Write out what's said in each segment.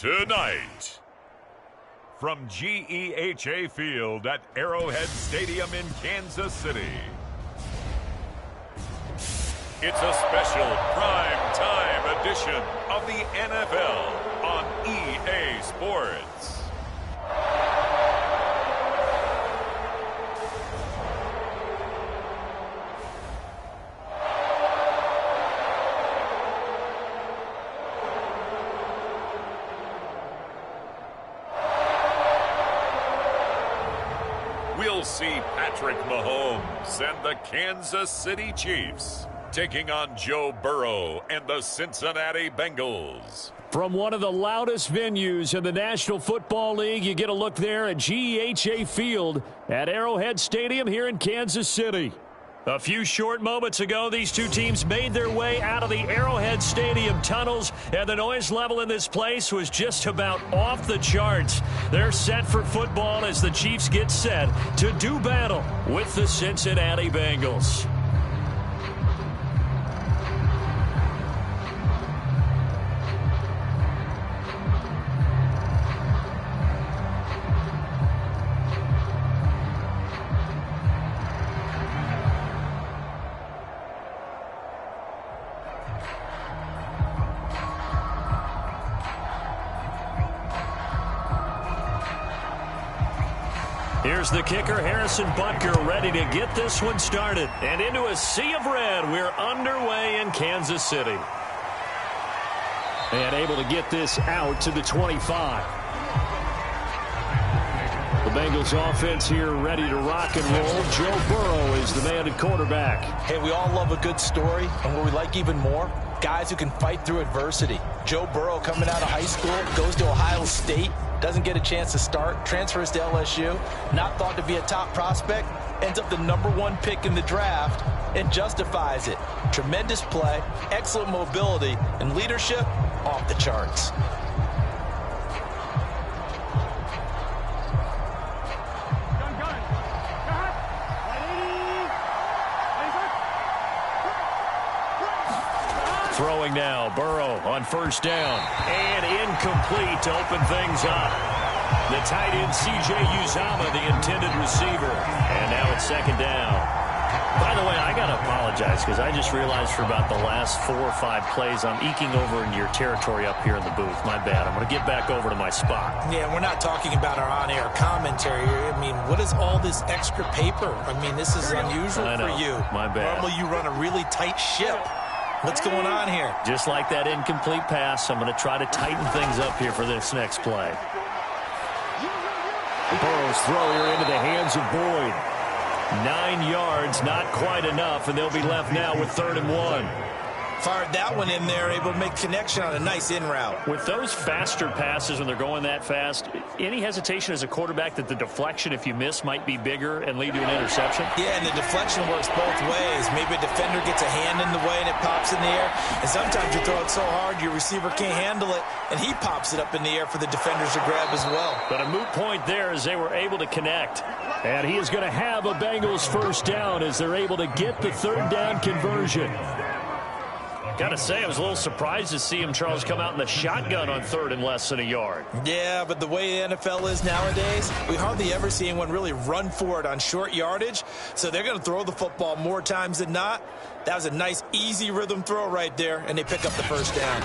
Tonight, from GEHA Field at Arrowhead Stadium in Kansas City, it's a special prime time edition of the NFL on EA Sports. We'll see Patrick Mahomes and the Kansas City Chiefs taking on Joe Burrow and the Cincinnati Bengals. From one of the loudest venues in the National Football League, you get a look there at GEHA Field at Arrowhead Stadium here in Kansas City. A few short moments ago, these two teams made their way out of the Arrowhead Stadium tunnels, and the noise level in this place was just about off the charts. They're set for football as the Chiefs get set to do battle with the Cincinnati Bengals. Here's the kicker, Harrison Butker, ready to get this one started. And into a sea of red, we're underway in Kansas City. And able to get this out to the 25. The Bengals offense here ready to rock and roll. Joe Burrow is the man at quarterback. Hey, we all love a good story, and what we like even more, guys who can fight through adversity. Joe Burrow coming out of high school, goes to Ohio State, doesn't get a chance to start, transfers to LSU, not thought to be a top prospect, ends up the #1 pick in the draft, and justifies it. Tremendous play, excellent mobility, and leadership off the charts. Throwing now, Burrow on first down. And incomplete to open things up. The tight end, C.J. Uzomah, the intended receiver. And now it's second down. By the way, I got to apologize because I just realized for about the last 4 or 5 plays, I'm eking over into your territory up here in the booth. My bad. I'm going to get back over to my spot. Yeah, we're not talking about our on-air commentary. I mean, what is all this extra paper? I mean, this is unusual for you. My bad. Normally you run a really tight ship. What's going on here? Just like that incomplete pass, I'm going to try to tighten things up here for this next play. Burrow's throw here into the hands of Boyd. 9 yards, not quite enough, and they'll be left now with 3rd and 1. Fired that one in there, able to make connection on a nice in route. With those faster passes when they're going that fast, any hesitation as a quarterback that the deflection, if you miss, might be bigger and lead to an interception? Yeah, and the deflection works both ways. Maybe a defender gets a hand in the way and it pops in the air. And sometimes you throw it so hard your receiver can't handle it, and he pops it up in the air for the defenders to grab as well. But a moot point there as they were able to connect. And he is going to have a Bengals first down as they're able to get the 3rd down conversion. Got to say, I was a little surprised to see him, Charles, come out in the shotgun on 3rd and less than a yard. Yeah, but the way the NFL is nowadays, we hardly ever see anyone really run for it on short yardage. So they're going to throw the football more times than not. That was a nice, easy rhythm throw right there, and they pick up the first down.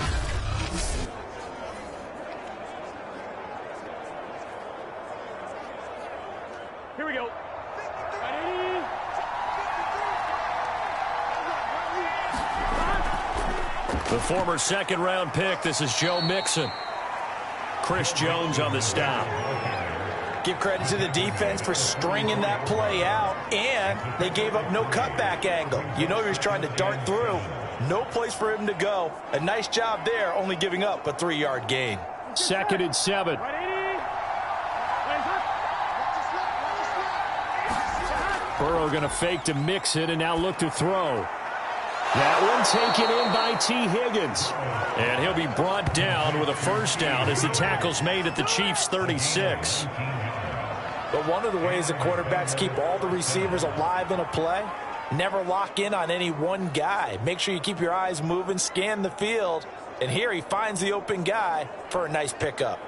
Here we go. The former 2nd-round pick, this is Joe Mixon. Chris Jones on the stop. Give credit to the defense for stringing that play out, and they gave up no cutback angle. You know he was trying to dart through. No place for him to go. A nice job there, only giving up a 3-yard gain. 2nd and 7. Burrow going to fake to Mixon and now look to throw. That one taken in by T. Higgins. And he'll be brought down with a first down as the tackle's made at the Chiefs' 36. But one of the ways the quarterbacks keep all the receivers alive in a play, never lock in on any one guy. Make sure you keep your eyes moving, scan the field, And here he finds the open guy for a nice pickup.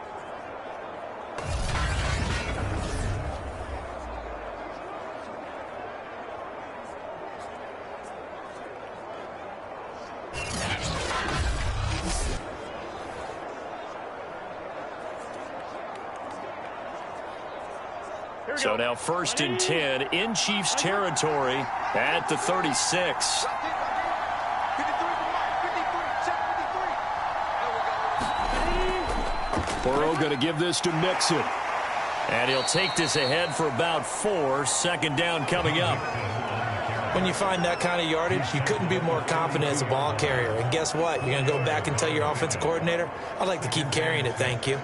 So now 1st and 10 in Chiefs territory at the 36. Burrow going to give this to Mixon. And he'll take this ahead for about 4. 2nd down coming up. When you find that kind of yardage, you couldn't be more confident as a ball carrier. And guess what? You're going to go back and tell your offensive coordinator, I'd like to keep carrying it, thank you.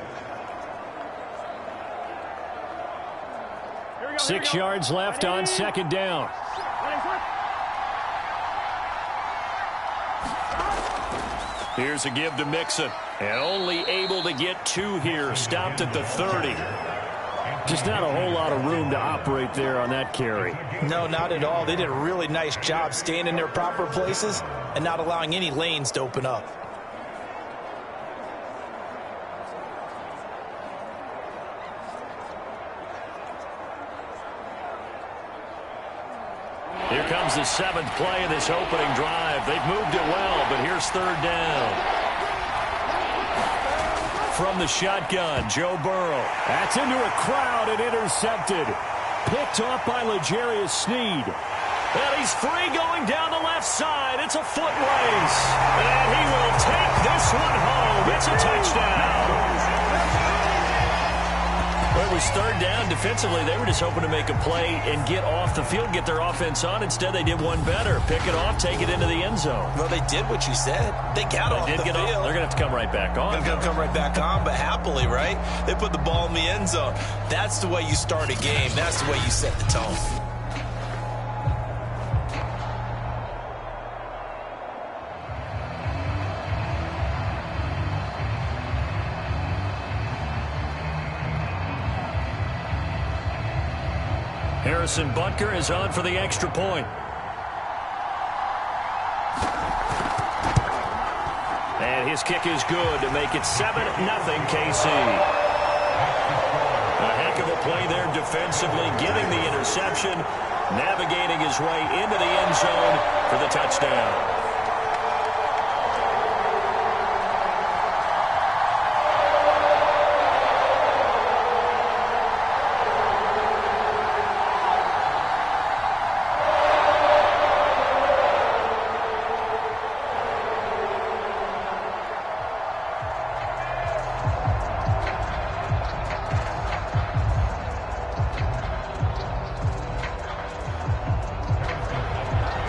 6 yards left on 2nd down. Here's a give to Mixon. And only able to get 2 here. Stopped at the 30. Just not a whole lot of room to operate there on that carry. No, not at all. They did a really nice job staying in their proper places and not allowing any lanes to open up. Here comes the 7th play of this opening drive. They've moved it well, but here's 3rd down. From the shotgun, Joe Burrow. That's into a crowd and intercepted. Picked off by L'Jarius Sneed. And he's free going down the left side. It's a foot race. And he will take this one home. It's a touchdown. Well, it was 3rd down. Defensively, they were just hoping to make a play and get off the field, get their offense on. Instead, they did one better. Pick it off, take it into the end zone. Well, they did what you said. They got off the field. They're going to have to come right back on. They're going to come right back on, but happily, right? They put the ball in the end zone. That's the way you start a game. That's the way you set the tone. Harrison Butker is on for the extra point. And his kick is good to make it 7-0 KC. A heck of a play there defensively, getting the interception, navigating his way into the end zone for the touchdown.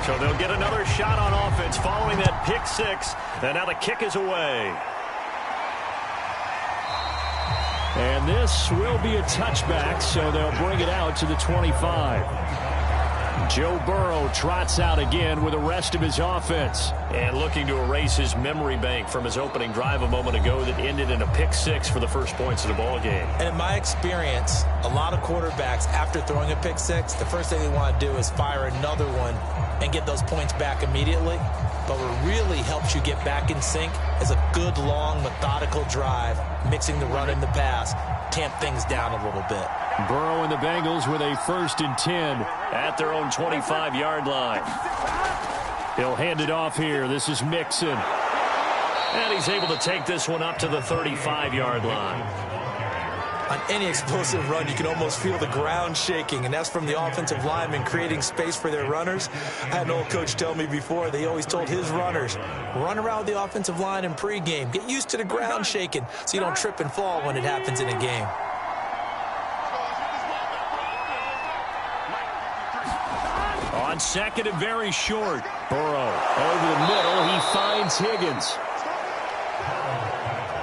So they'll get another shot on offense following that pick 6. And now the kick is away. And this will be a touchback, so they'll bring it out to the 25. Joe Burrow trots out again with the rest of his offense. And looking to erase his memory bank from his opening drive a moment ago that ended in a pick 6 for the first points of the ball game. And in my experience, a lot of quarterbacks, after throwing a pick 6, the first thing they want to do is fire another one and get those points back immediately. But what really helps you get back in sync is a good, long, methodical drive, mixing the run and the pass, tamp things down a little bit. Burrow and the Bengals with a 1st and 10 at their own 25-yard line. He'll hand it off here. This is Mixon. And he's able to take this one up to the 35-yard line. On any explosive run, you can almost feel the ground shaking, and that's from the offensive linemen creating space for their runners. I had an old coach tell me before, they always told his runners, run around the offensive line in pregame. Get used to the ground shaking so you don't trip and fall when it happens in a game. On 2nd and very short, Burrow over the middle. He finds Higgins.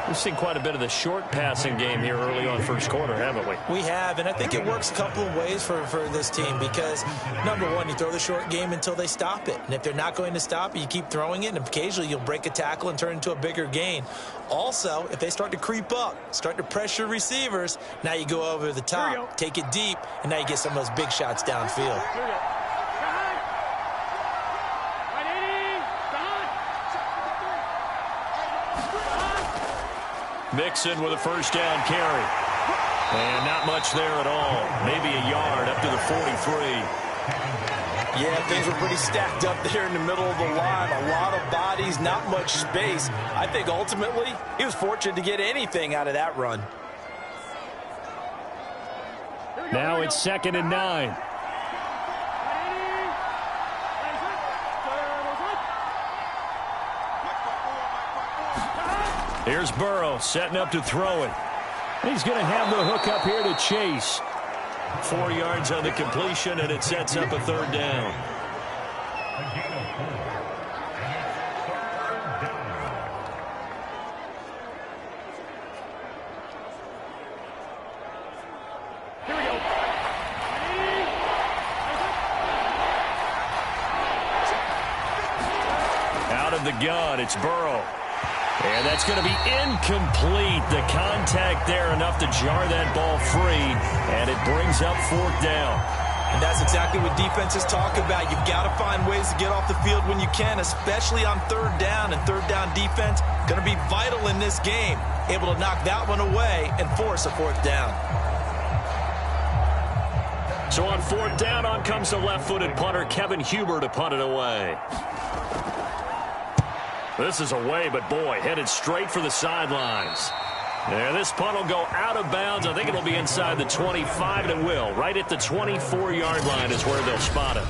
We've seen quite a bit of the short passing game here early on first quarter, haven't we? We have, and I think it works a couple of ways for this team because, number one, you throw the short game until they stop it. And if they're not going to stop it, you keep throwing it, and occasionally you'll break a tackle and turn it into a bigger gain. Also, if they start to creep up, start to pressure receivers, now you go over the top, take it deep, and now you get some of those big shots downfield. Mixon with a first down carry. And not much there at all. Maybe a yard up to the 43. Yeah, things were pretty stacked up there in the middle of the line. A lot of bodies, not much space. I think ultimately he was fortunate to get anything out of that run. Now it's 2nd and 9. Here's Burrow setting up to throw it. He's going to have the hook up here to Chase. 4 yards on the completion, and it sets up a 3rd down. Here we go. Out of the gun, it's Burrow. And that's going to be incomplete. The contact there enough to jar that ball free, and it brings up 4th down. And that's exactly what defenses talk about. You've got to find ways to get off the field when you can, especially on 3rd down. And 3rd down defense going to be vital in this game. Able to knock that one away and force a 4th down. So on 4th down, on comes the left-footed punter, Kevin Huber, to punt it away. This is away, but boy, headed straight for the sidelines. And this punt will go out of bounds. I think it'll be inside the 25, and it will. Right at the 24-yard line is where they'll spot it.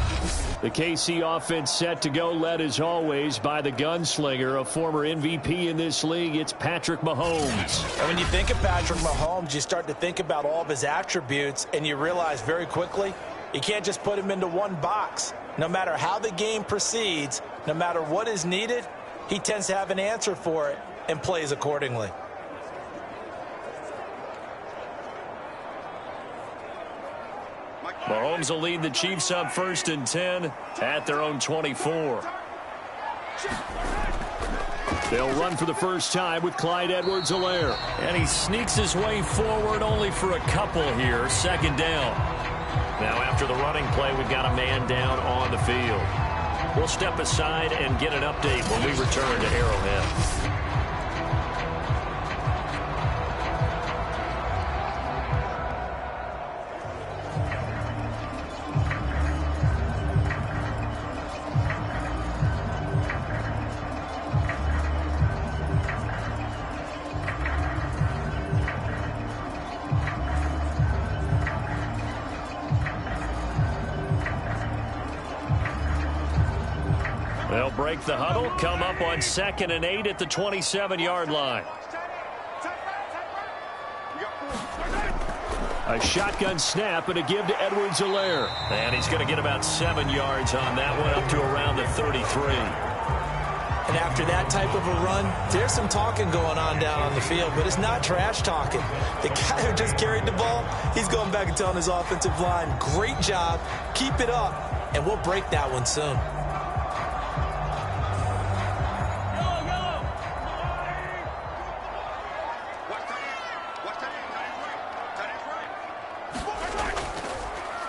The KC offense set to go, led as always by the gunslinger, a former MVP in this league. It's Patrick Mahomes. And when you think of Patrick Mahomes, you start to think about all of his attributes, and you realize very quickly you can't just put him into one box. No matter how the game proceeds, no matter what is needed, he tends to have an answer for it and plays accordingly. Mahomes will lead the Chiefs up 1st and 10 at their own 24. They'll run for the first time with Clyde Edwards-Helaire. And he sneaks his way forward only for a couple here. 2nd down. Now after the running play, we've got a man down on the field. We'll step aside and get an update when we return to Arrowhead. They'll break the huddle, come up on 2nd and 8 at the 27-yard line. A shotgun snap and a give to Edwards-Helaire. And he's going to get about 7 yards on that one, up to around the 33. And after that type of a run, there's some talking going on down on the field, but it's not trash talking. The guy who just carried the ball, he's going back and telling his offensive line, great job, keep it up, and we'll break that one soon.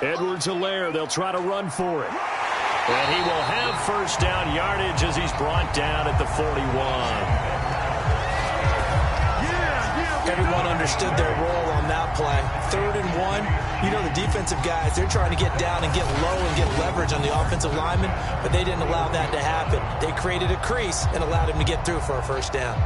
Edwards-Helaire, they'll try to run for it. And he will have first down yardage as he's brought down at the 41. Everyone understood their role on that play. 3rd and 1. You know the defensive guys, they're trying to get down and get low and get leverage on the offensive lineman, but they didn't allow that to happen. They created a crease and allowed him to get through for a first down.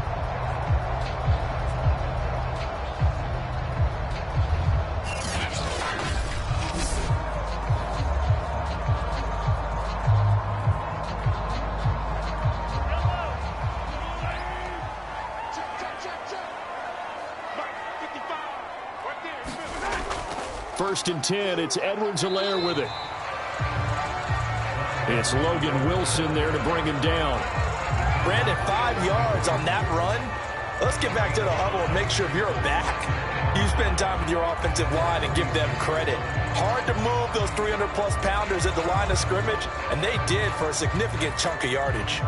First and 10, it's Edwards-Helaire with it. It's Logan Wilson there to bring him down. Brandon, 5 yards on that run. Let's get back to the huddle and make sure if you're a back, you spend time with your offensive line and give them credit. Hard to move those 300-plus pounders at the line of scrimmage, and they did for a significant chunk of yardage.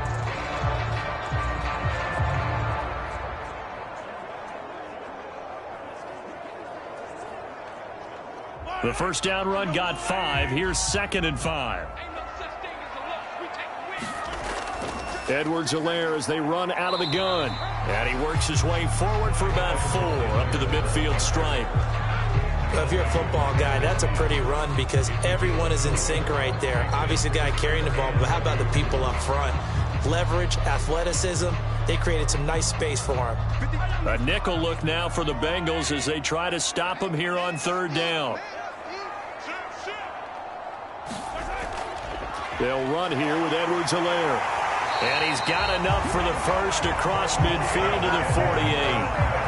The first down run got 5. Here's 2nd and 5. Edwards-Helaire as they run out of the gun. And he works his way forward for about 4 up to the midfield stripe. Well, if you're a football guy, that's a pretty run because everyone is in sync right there. Obviously, the guy carrying the ball, but how about the people up front? Leverage, athleticism, they created some nice space for him. A nickel look now for the Bengals as they try to stop him here on 3rd down. They'll run here with Edwards-Helaire. And he's got enough for the first across midfield to the 48.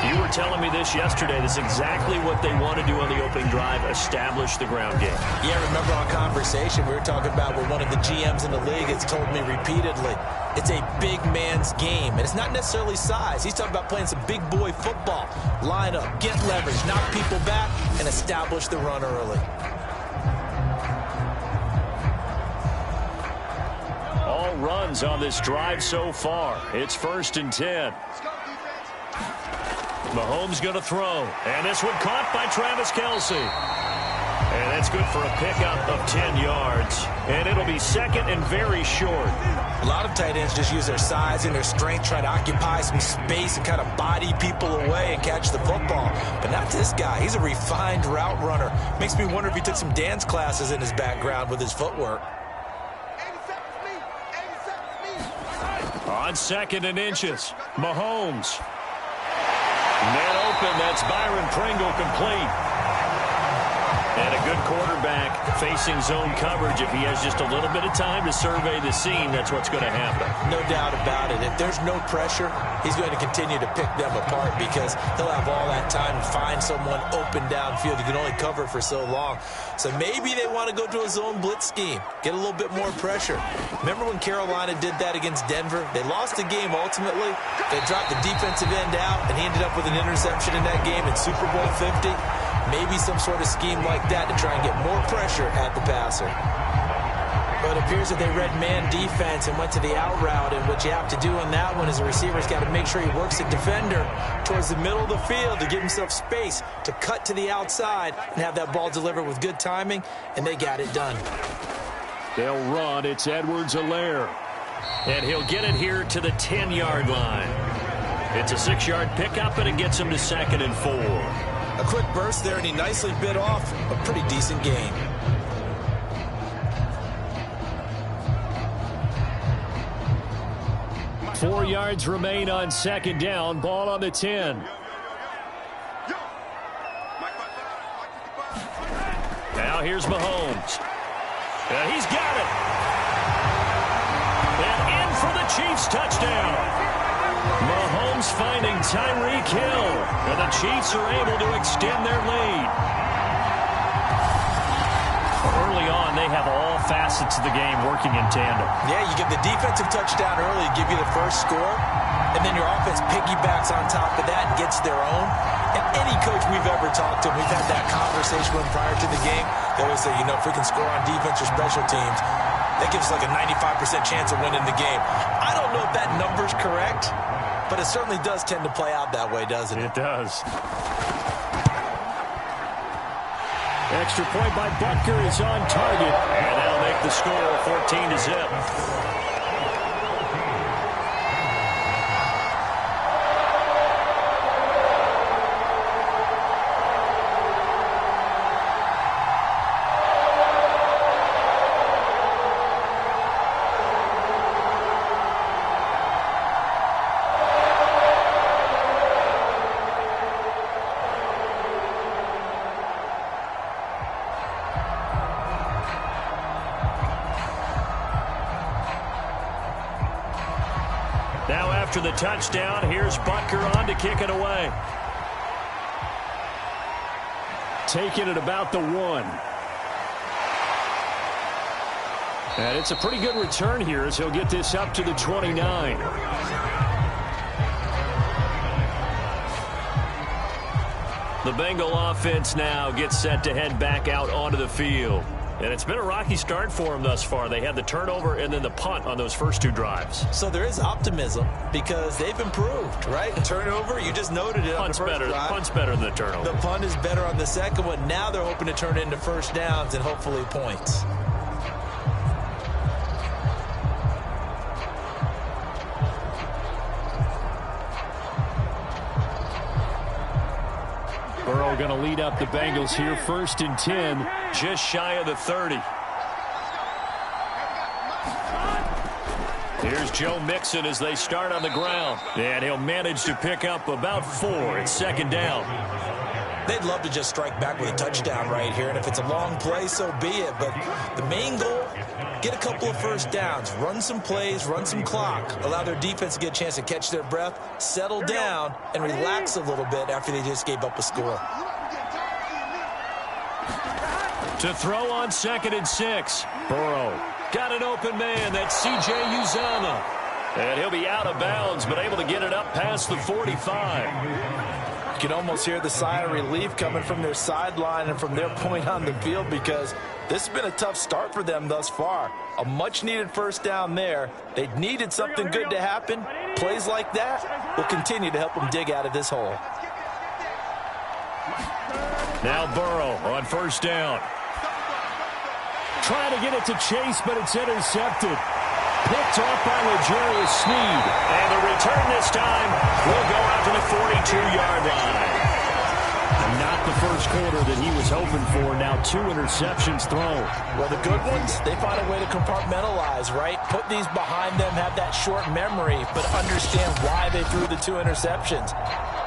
You were telling me this yesterday. This is exactly what they want to do on the opening drive, establish the ground game. Yeah, remember our conversation we were talking about with one of the GMs in the league has told me repeatedly, it's a big man's game. And it's not necessarily size. He's talking about playing some big boy football. Line up, get leverage, knock people back, and establish the run early. All runs on this drive so far. It's 1st and 10. Mahomes going to throw. And this one caught by Travis Kelce. And that's good for a pickup of 10 yards. And it'll be 2nd and very short. A lot of tight ends just use their size and their strength, try to occupy some space and kind of body people away and catch the football. But not this guy. He's a refined route runner. Makes me wonder if he took some dance classes in his background with his footwork. On 2nd and inches, Mahomes. Net open, that's Byron Pringle complete. And a good quarterback facing zone coverage. If he has just a little bit of time to survey the scene, that's what's going to happen. No doubt about it. If there's no pressure, he's going to continue to pick them apart because he'll have all that time to find someone open downfield. You can only cover for so long. So maybe they want to go to a zone blitz scheme, get a little bit more pressure. Remember when Carolina did that against Denver? They lost the game ultimately. They dropped the defensive end out, and he ended up with an interception in that game in Super Bowl 50. Maybe some sort of scheme like that to try and get more pressure at the passer. But it appears that they read man defense and went to the out route, and what you have to do on that one is the receiver's got to make sure he works the defender towards the middle of the field to give himself space to cut to the outside and have that ball delivered with good timing, and they got it done. They'll run. It's Edwards-Helaire. And he'll get it here to the 10-yard line. It's a 6-yard pickup, and it gets him to 2nd and 4. A quick burst there, and he nicely bit off a pretty decent gain. Four yards remain on 2nd down. Ball on the 10. Now here's Mahomes. And he's got it. And in for the Chiefs touchdown. Mahomes finding Tyreek Hill, and the Chiefs are able to extend their lead. Early on, they have all facets of the game working in tandem. Yeah, you give the defensive touchdown early, give you the first score, and then your offense piggybacks on top of that and gets their own. And any coach we've ever talked to, we've had that conversation with prior to the game, they always say, you know, if we can score on defense or special teams, that gives us like a 95% chance of winning the game. I don't know if that number's correct, but it certainly does tend to play out that way, doesn't it? It does. Extra point by Butker is on target, and that'll make the score 14-0. Now after the touchdown, here's Butker on to kick it away. Taking it about the 1. And it's a pretty good return here as he'll get this up to the 29. The Bengal offense now gets set to head back out onto the field. And it's been a rocky start for them thus far. They had the turnover and then the punt on those first 2 drives. So there is optimism because they've improved, right? The turnover, you just noted it on the first drive. Punt's better than the turnover. The punt is better on the second one. Now they're hoping to turn it into first downs and hopefully points. are going to lead up the Bengals here. 1st and 10, just shy of the 30. Here's Joe Mixon as they start on the ground. And he'll manage to pick up about 4. It's 2nd down. They'd love to just strike back with a touchdown right here, and if it's a long play, so be it. But the main goal, get a couple of first downs, run some plays, run some clock, allow their defense to get a chance to catch their breath, settle down, and relax a little bit after they just gave up a score. To throw on 2nd and 6. Burrow got an open man. That's C.J. Uzomah. And he'll be out of bounds, but able to get it up past the 45. You can almost hear the sigh of relief coming from their sideline and from their point on the field, because this has been a tough start for them thus far. A much-needed first down there. They needed something good to happen. Plays like that will continue to help them dig out of this hole. Now Burrow on 1st down. Trying to get it to Chase, but it's intercepted. Picked off by L'Jarius Sneed. And the return this time will go out to the 42-yard line. Not the first quarter that he was hoping for. Now 2 interceptions thrown. Well, the good ones, they find a way to compartmentalize, right? Put these behind them, have that short memory, but understand why they threw the 2 interceptions.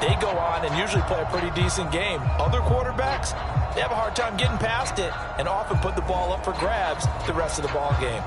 They go on and usually play a pretty decent game. Other quarterbacks, they have a hard time getting past it and often put the ball up for grabs the rest of the ball game.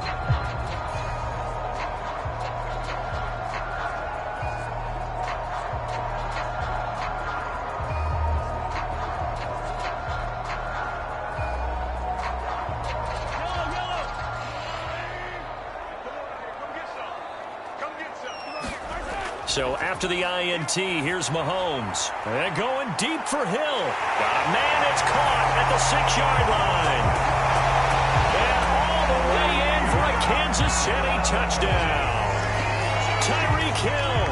So after the INT, here's Mahomes. And going deep for Hill. Got a man that's caught at the 6-yard line. And all the way in for a Kansas City touchdown. Tyreek Hill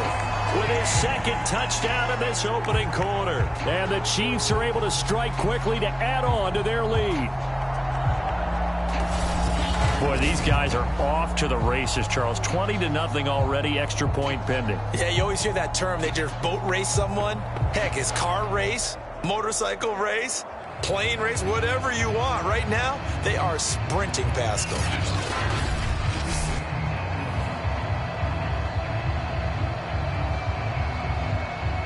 with his 2nd touchdown in this opening quarter. And the Chiefs are able to strike quickly to add on to their lead. Boy, these guys are off to the races, Charles. 20-0 already, extra point pending. Yeah, you always hear that term. They just boat race someone. Heck, it's car race, motorcycle race, plane race, whatever you want. Right now, they are sprinting past them.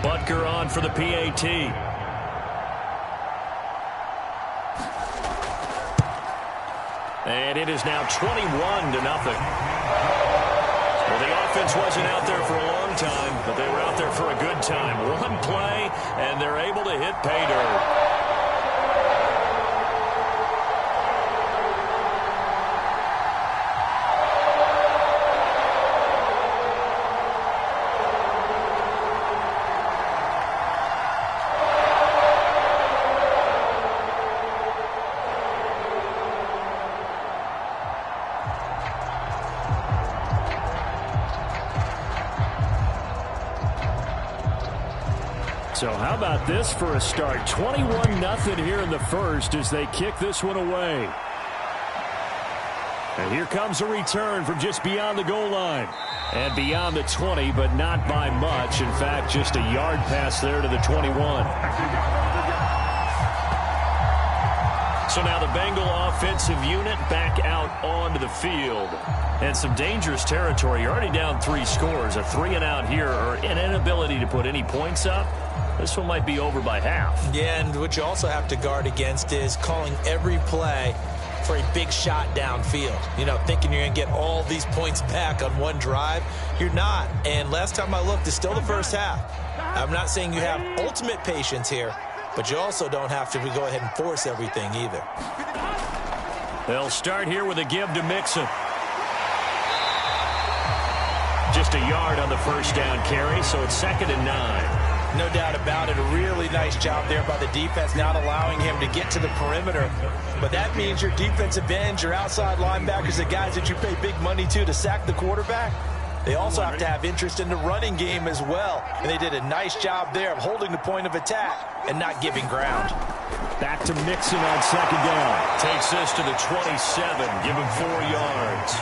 Butker on for the PAT. And it is now 21-0. Well, the offense wasn't out there for a long time, but they were out there for a good time. One play, and they're able to hit pay dirt. So how about this for a start? 21-0 here in the first as they kick this one away. And here comes a return from just beyond the goal line. And beyond the 20, but not by much. In fact, just a yard pass there to the 21. So now the Bengal offensive unit back out onto the field. And some dangerous territory. You're already down 3 scores. A 3-and-out here, or an inability to put any points up. This one might be over by half. Yeah, and what you also have to guard against is calling every play for a big shot downfield. You know, thinking you're going to get all these points back on one drive. You're not. And last time I looked, it's still the first half. I'm not saying you have ultimate patience here, but you also don't have to go ahead and force everything either. They'll start here with a give to Mixon. Just a yard on the first down carry, so it's 2nd and 9. No doubt about it. A really nice job there by the defense, not allowing him to get to the perimeter. But that means your defensive ends, your outside linebackers, the guys that you pay big money to sack the quarterback, they also have to have interest in the running game as well. And they did a nice job there of holding the point of attack and not giving ground. Back to Mixon on 2nd down. Takes this to the 27. Give him 4 yards.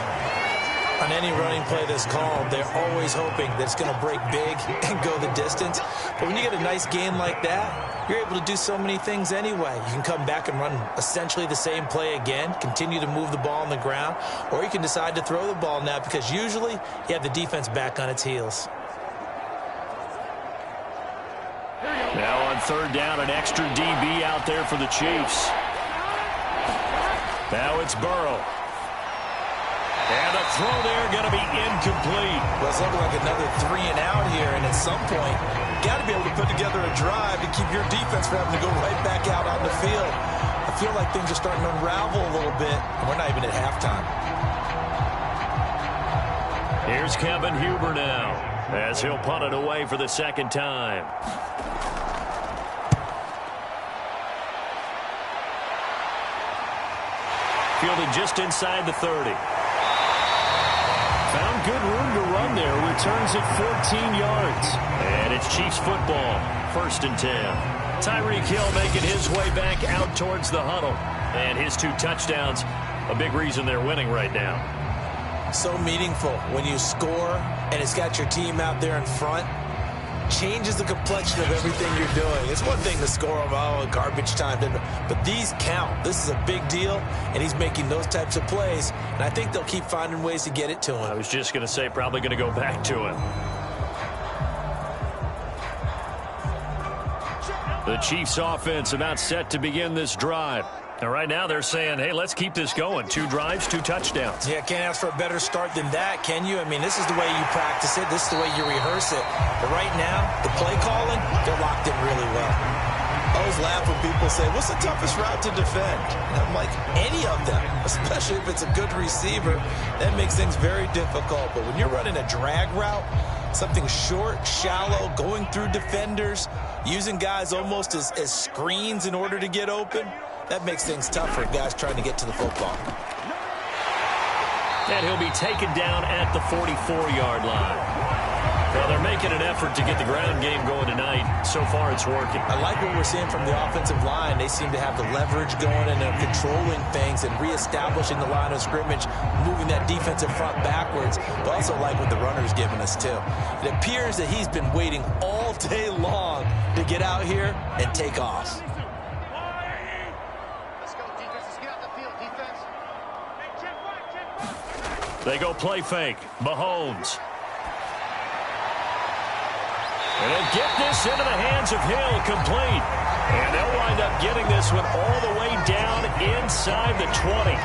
On any running play that's called, they're always hoping that it's going to break big and go the distance. But when you get a nice game like that, you're able to do so many things anyway. You can come back and run essentially the same play again, continue to move the ball on the ground, or you can decide to throw the ball now because usually you have the defense back on its heels. Now on third down, an extra DB out there for the Chiefs. Now it's Burrow. And the throw there going to be incomplete. Well, it's looking like another 3 and out here, and at some point, you got to be able to put together a drive to keep your defense from having to go right back out on the field. I feel like things are starting to unravel a little bit, and we're not even at halftime. Here's Kevin Huber now, as he'll punt it away for the second time. Fielded just inside the 30. Found good room to run there. Returns it 14 yards. And it's Chiefs football. 1st and 10. Tyreek Hill making his way back out towards the huddle. And his 2 touchdowns, a big reason they're winning right now. So meaningful when you score and it's got your team out there in front. Changes the complexion of everything you're doing. It's one thing to score them, garbage time, but these count. This is a big deal, and he's making those types of plays, and I think they'll keep finding ways to get it to him. I was just going to say probably going to go back to him. The Chiefs offense about set to begin this drive. And right now they're saying, hey, let's keep this going. 2 drives, 2 touchdowns. Yeah, can't ask for a better start than that, can you? I mean, this is the way you practice it. This is the way you rehearse it. But right now, the play calling, they're locked in really well. I always laugh when people say, what's the toughest route to defend? And I'm like, any of them, especially if it's a good receiver. That makes things very difficult. But when you're running a drag route, something short, shallow, going through defenders, using guys almost as screens in order to get open, that makes things tough for guys trying to get to the football. And he'll be taken down at the 44-yard line. Well, they're making an effort to get the ground game going tonight. So far, it's working. I like what we're seeing from the offensive line. They seem to have the leverage going, and they're controlling things and reestablishing the line of scrimmage, moving that defensive front backwards. But also like what the runner's giving us, too. It appears that he's been waiting all day long to get out here and take off. They go play fake. Mahomes. And they'll get this into the hands of Hill, complete. And they'll wind up getting this one all the way down inside the 20.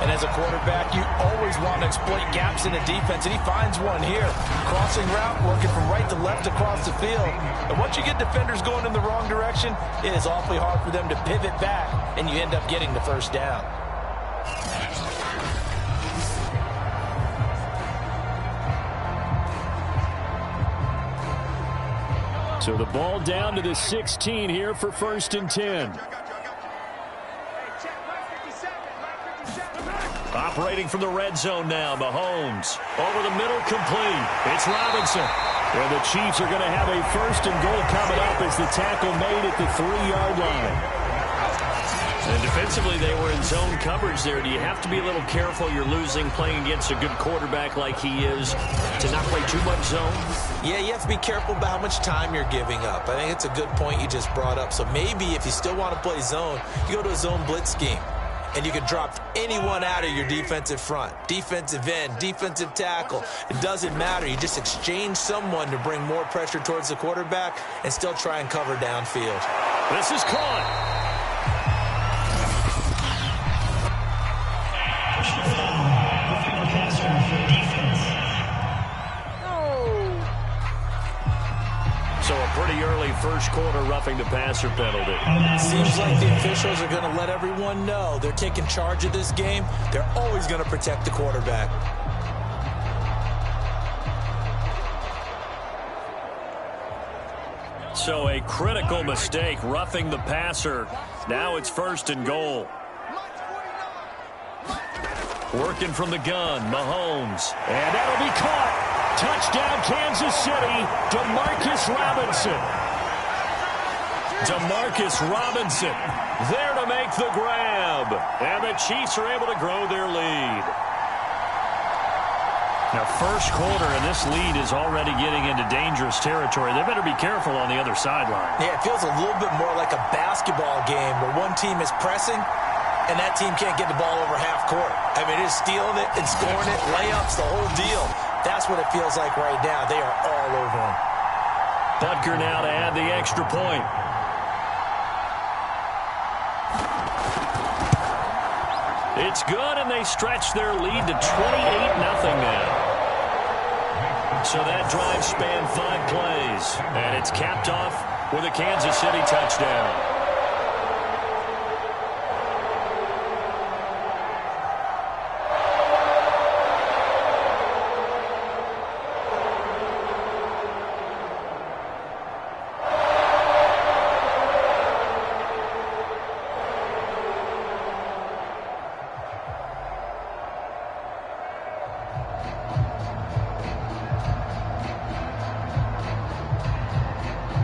And as a quarterback, you always want to exploit gaps in the defense, and he finds one here. Crossing route, working from right to left across the field. And once you get defenders going in the wrong direction, it is awfully hard for them to pivot back, and you end up getting the first down. So the ball down to the 16 here for 1st and 10. Operating from the red zone now, Mahomes. Over the middle, complete. It's Robinson. And the Chiefs are going to have a 1st and goal coming up as the tackle made at the 3-yard line. And defensively, they were in zone coverage there. Do you have to be a little careful? You're losing playing against a good quarterback like he is to not play too much zone? Yeah, you have to be careful about how much time you're giving up. I think it's a good point you just brought up. So maybe if you still want to play zone, you go to a zone blitz scheme. And you can drop anyone out of your defensive front. Defensive end, defensive tackle. It doesn't matter. You just exchange someone to bring more pressure towards the quarterback and still try and cover downfield. This is caught. So a pretty early first quarter roughing the passer penalty. Seems like the officials are going to let everyone know they're taking charge of this game. They're always going to protect the quarterback. So a critical mistake, roughing the passer. Now it's 1st and goal. Working from the gun, Mahomes. And that'll be caught. Touchdown, Kansas City, Demarcus Robinson. Demarcus Robinson there to make the grab. And the Chiefs are able to grow their lead. Now, first quarter, and this lead is already getting into dangerous territory. They better be careful on the other sideline. Yeah, it feels a little bit more like a basketball game where one team is pressing and that team can't get the ball over half court. I mean, it's stealing it and scoring it, layups, the whole deal. That's what it feels like right now. They are all over them. Butker now to add the extra point. It's good, and they stretch their lead to 28-0 now. So that drive spanned 5 plays, and it's capped off with a Kansas City touchdown.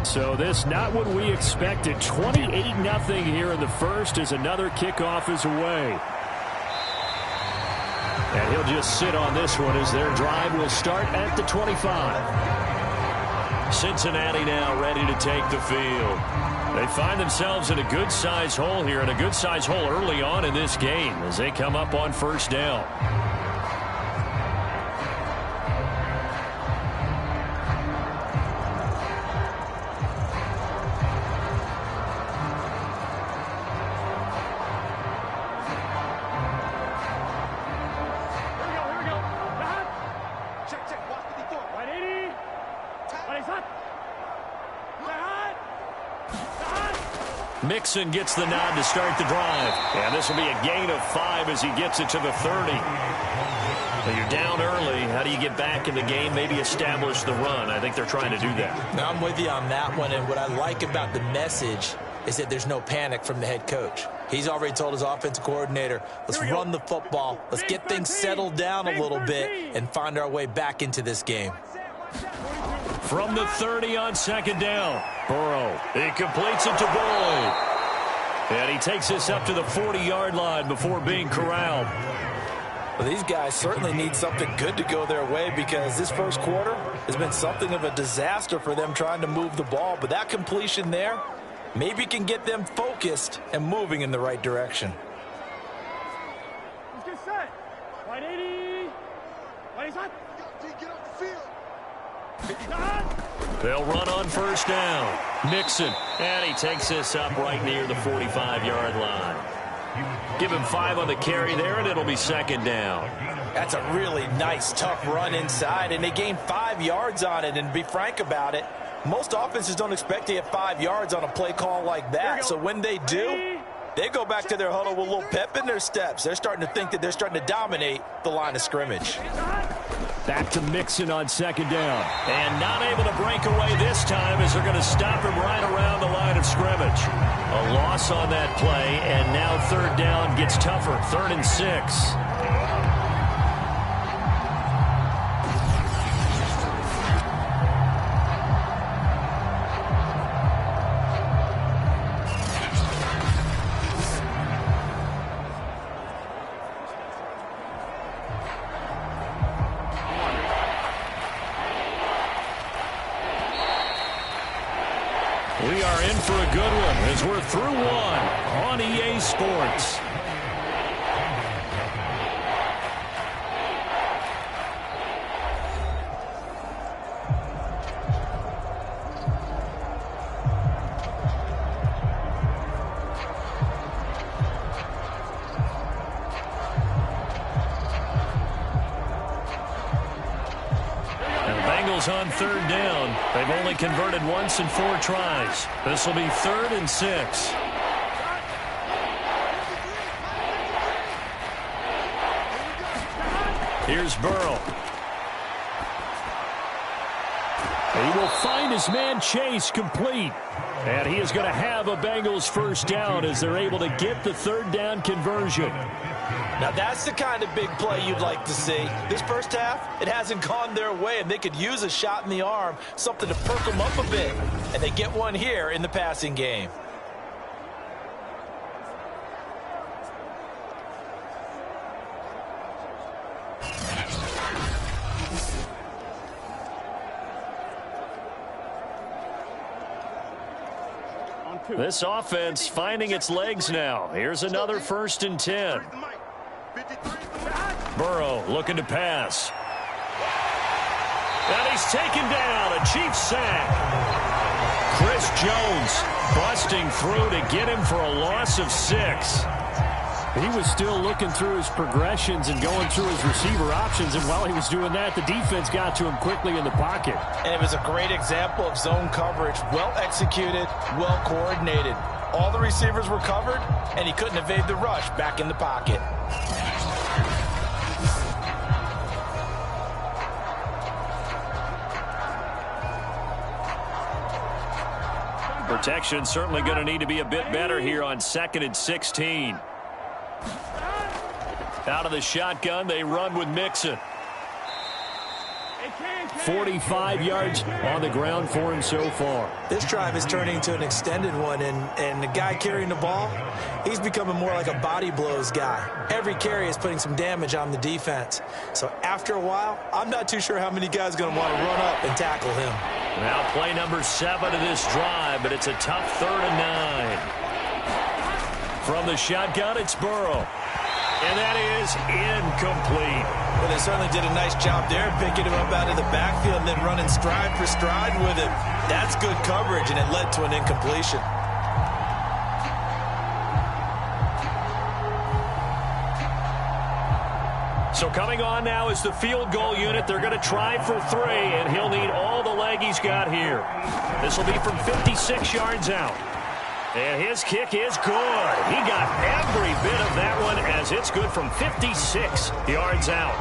So this not what we expected. 28-0 here in the first as another kickoff is away. And he'll just sit on this one as their drive will start at the 25. Cincinnati now ready to take the field. They find themselves in a good-sized hole here, and a good-sized hole early on in this game as they come up on first down. Mixon gets the nod to start the drive. And this will be a gain of 5 as he gets it to the 30. So you're down early. How do you get back in the game? Maybe establish the run. I think they're trying to do that. Now, I'm with you on that one. And what I like about the message is that there's no panic from the head coach. He's already told his offensive coordinator, let's run the football. Let's get things settled down a little bit and find our way back into this game. From the 30 on second down, Burrow. He completes it to Boyd. And he takes this up to the 40-yard line before being corralled. Well, these guys certainly need something good to go their way because this first quarter has been something of a disaster for them trying to move the ball. But that completion there maybe can get them focused and moving in the right direction. Let's get set. 180. 180. Get off the field. They'll run on first down. Mixon, and he takes this up right near the 45-yard line. Give him 5 on the carry there, and it'll be second down. That's a really nice, tough run inside, and they gained 5 yards on it. And to be frank about it, most offenses don't expect to get 5 yards on a play call like that. So when they do, they go back to their huddle with a little pep in their steps. They're starting to think that they're starting to dominate the line of scrimmage. Back to Mixon on second down. And not able to break away this time as they're going to stop him right around the line of scrimmage. A loss on that play, and now third down gets tougher. 3rd and 6. We are in for a good one as we're through one on EA Sports. On third down. They've only converted once in 4 tries. This will be 3rd and 6. Here's Burrow. He will find his man Chase complete. And he is going to have a Bengals first down as they're able to get the 3rd down conversion. Now, that's the kind of big play you'd like to see. This first half, it hasn't gone their way, and they could use a shot in the arm, something to perk them up a bit. And they get one here in the passing game. This offense finding its legs now. Here's another 1st and 10. Burrow looking to pass. And he's taken down. A Chiefs sack. Chris Jones busting through to get him for a loss of 6. He was still looking through his progressions and going through his receiver options, and while he was doing that, the defense got to him quickly in the pocket. And it was a great example of zone coverage. Well executed, well coordinated. All the receivers were covered, and he couldn't evade the rush back in the pocket. Protection certainly going to need to be a bit better here on 2nd and 16. Out of the shotgun, they run with Mixon. 45 yards on the ground for him so far. This drive is turning into an extended one, and the guy carrying the ball, he's becoming more like a body blows guy. Every carry is putting some damage on the defense. So after a while, I'm not too sure how many guys are going to want to run up and tackle him. Now play number 7 of this drive, but it's a tough 3rd and 9. From the shotgun, it's Burrow. And that is incomplete. Well, they certainly did a nice job there, picking him up out of the backfield and then running stride for stride with him. That's good coverage, and it led to an incompletion. So coming on now is the field goal unit. They're going to try for 3, and he'll need all the leg he's got here. This will be from 56 yards out. And his kick is good. He got every bit of that one as it's good from 56 yards out.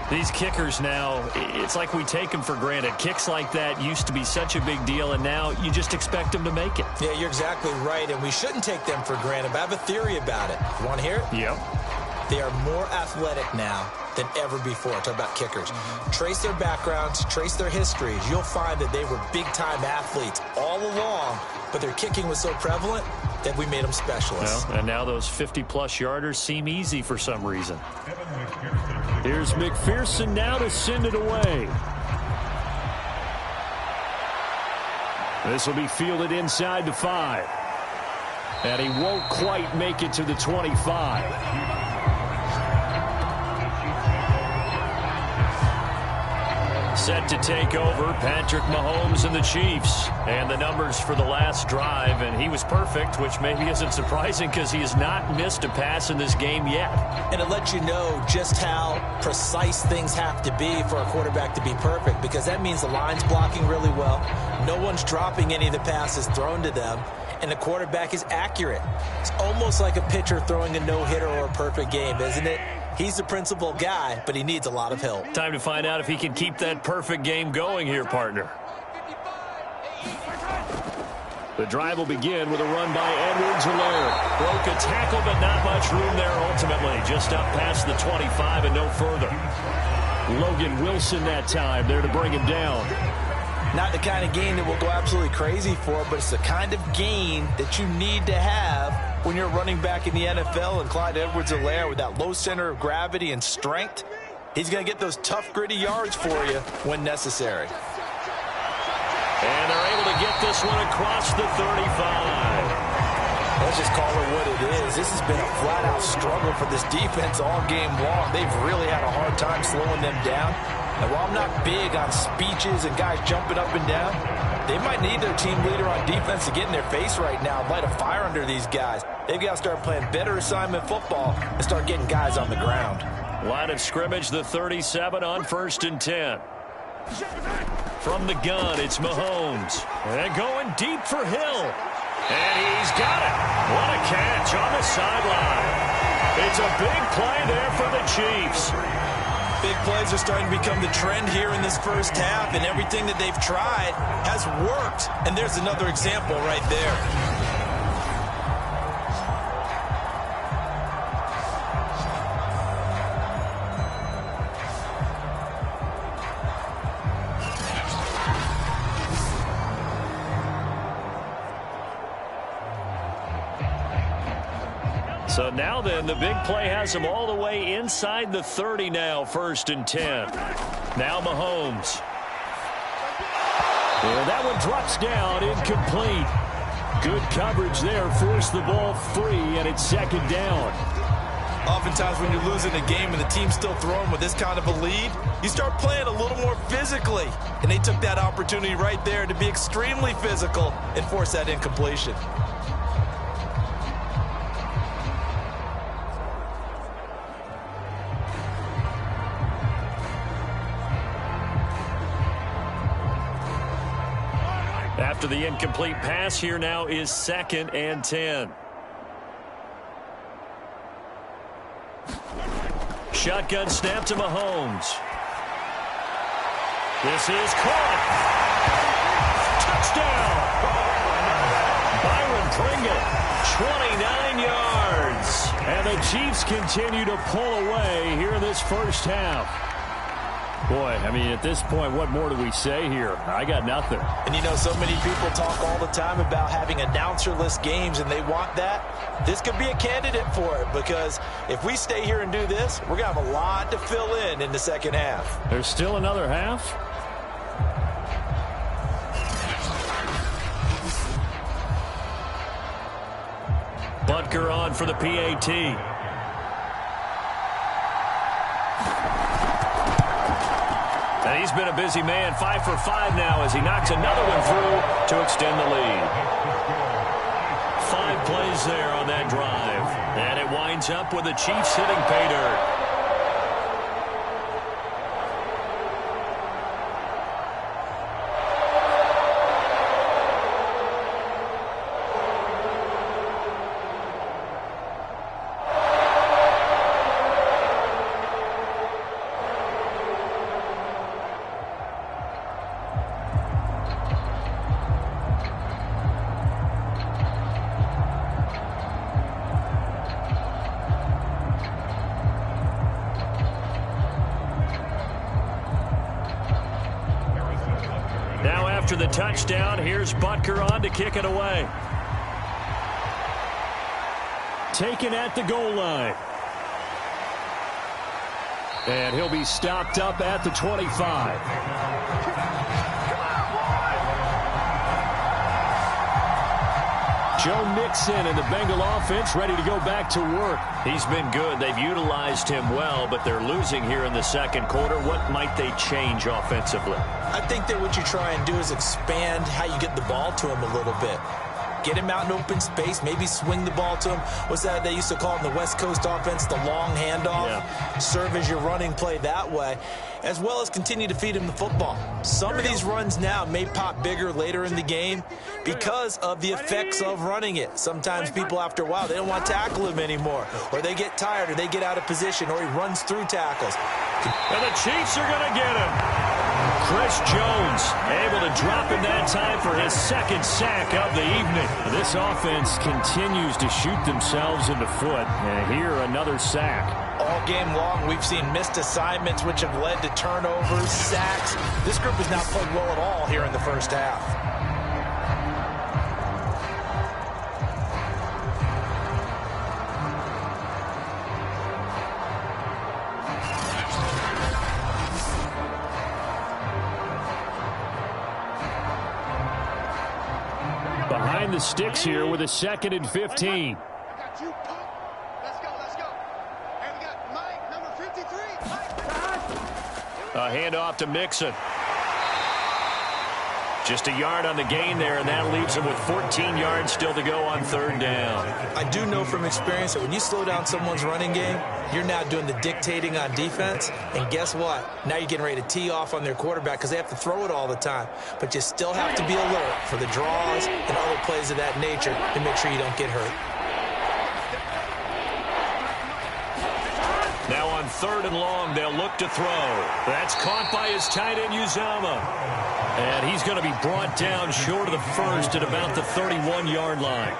These kickers now, it's like we take them for granted. Kicks like that used to be such a big deal, and now you just expect them to make it. Yeah, you're exactly right, and we shouldn't take them for granted. But I have a theory about it. You want to hear it? Yep. They are more athletic now than ever before. Talk about kickers. Trace their backgrounds, trace their histories. You'll find that they were big-time athletes all along, but their kicking was so prevalent that we made them specialists. Well, and now those 50-plus yarders seem easy for some reason. Here's McPherson now to send it away. This will be fielded inside the 5. And he won't quite make it to the 25. Set to take over, Patrick Mahomes and the Chiefs. And the numbers for the last drive, and he was perfect, which maybe isn't surprising because he has not missed a pass in this game yet. And it lets you know just how precise things have to be for a quarterback to be perfect, because that means the line's blocking really well. No one's dropping any of the passes thrown to them, and the quarterback is accurate. It's almost like a pitcher throwing a no-hitter or a perfect game, isn't it? He's the principal guy, but he needs a lot of help. Time to find out if he can keep that perfect game going here, partner. The drive will begin with a run by Edwards-Helaire. Broke a tackle, but not much room there ultimately. Just up past the 25 and no further. Logan Wilson that time there to bring him down. Not the kind of gain that we'll go absolutely crazy for, but it's the kind of gain that you need to have when you're running back in the NFL. And Clyde Edwards-Helaire, with that low center of gravity and strength, he's going to get those tough, gritty yards for you when necessary. And they're able to get this one across the 35. Let's just call it what it is. This has been a flat-out struggle for this defense all game long. They've really had a hard time slowing them down. And while I'm not big on speeches and guys jumping up and down, they might need their team leader on defense to get in their face right now and light a fire under these guys. They've got to start playing better assignment football and start getting guys on the ground. Line of scrimmage, the 37 on 1st and 10. From the gun, it's Mahomes. And going deep for Hill. And he's got it. What a catch on the sideline. It's a big play there for the Chiefs. Big plays are starting to become the trend here in this first half, and everything that they've tried has worked. And there's another example right there. So now then, the big play has him all the way inside the 30 now, 1st and 10. Now Mahomes. And that one drops down, incomplete. Good coverage there, forced the ball free, and it's second down. Oftentimes when you're losing a game and the team's still throwing with this kind of a lead, you start playing a little more physically. And they took that opportunity right there to be extremely physical and force that incompletion. After the incomplete pass, here now is 2nd and 10. Shotgun snap to Mahomes. This is caught. Touchdown. Byron Pringle, 29 yards. And the Chiefs continue to pull away here in this first half. Boy, I mean, at this point, what more do we say here? I got nothing. And you know, so many people talk all the time about having announcer-less games, and they want that. This could be a candidate for it, because if we stay here and do this, we're going to have a lot to fill in the second half. There's still another half? Butker on for the PAT. And he's been a busy man, 5 for 5 now as he knocks another one through to extend the lead. 5 plays there on that drive. And it winds up with the Chiefs hitting pay dirt. After the touchdown, here's Butker on to kick it away. Taken at the goal line. And he'll be stopped up at the 25. Joe Mixon and the Bengal offense ready to go back to work. He's been good. They've utilized him well, but they're losing here in the second quarter. What might they change offensively? I think that what you try and do is expand how you get the ball to him a little bit. Get him out in open space, maybe swing the ball to him. What's that they used to call in the West Coast offense, the long handoff? Yeah. Serve as your running play that way, as well as continue to feed him the football. Some of these runs now may pop bigger later in the game because of the effects of running it. Sometimes people, after a while, they don't want to tackle him anymore, or they get tired, or they get out of position, or he runs through tackles. And the Chiefs are going to get him. Chris Jones able to drop in that time for his second sack of the evening. This offense continues to shoot themselves in the foot. And here, another sack. All game long, we've seen missed assignments, which have led to turnovers, sacks. This group has not played well at all here in the first half. Behind the sticks here with a 2nd and 15. A handoff to Mixon. Just a yard on the gain there, and that leaves him with 14 yards still to go on 3rd down. I do know from experience that when you slow down someone's running game, you're now doing the dictating on defense. And guess what? Now you're getting ready to tee off on their quarterback because they have to throw it all the time. But you still have to be alert for the draws and other plays of that nature to make sure you don't get hurt. Now on 3rd and long, they'll look to throw. That's caught by his tight end, Uzomah. And he's going to be brought down short of the first at about the 31-yard line.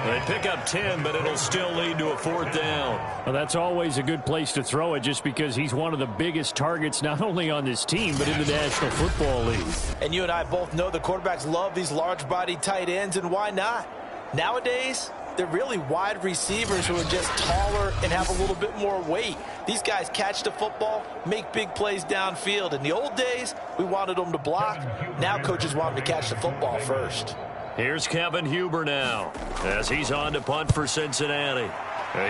They pick up 10, but it'll still lead to a 4th down. Well, that's always a good place to throw it just because he's one of the biggest targets not only on this team but in the National Football League. And you and I both know the quarterbacks love these large-bodied tight ends, and why not? Nowadays, They're really wide receivers who are just taller and have a little bit more weight. These guys catch the football, make big plays downfield. In the old days, we wanted them to block. Now coaches want them to catch the football first. Here's Kevin Huber now as he's on to punt for Cincinnati.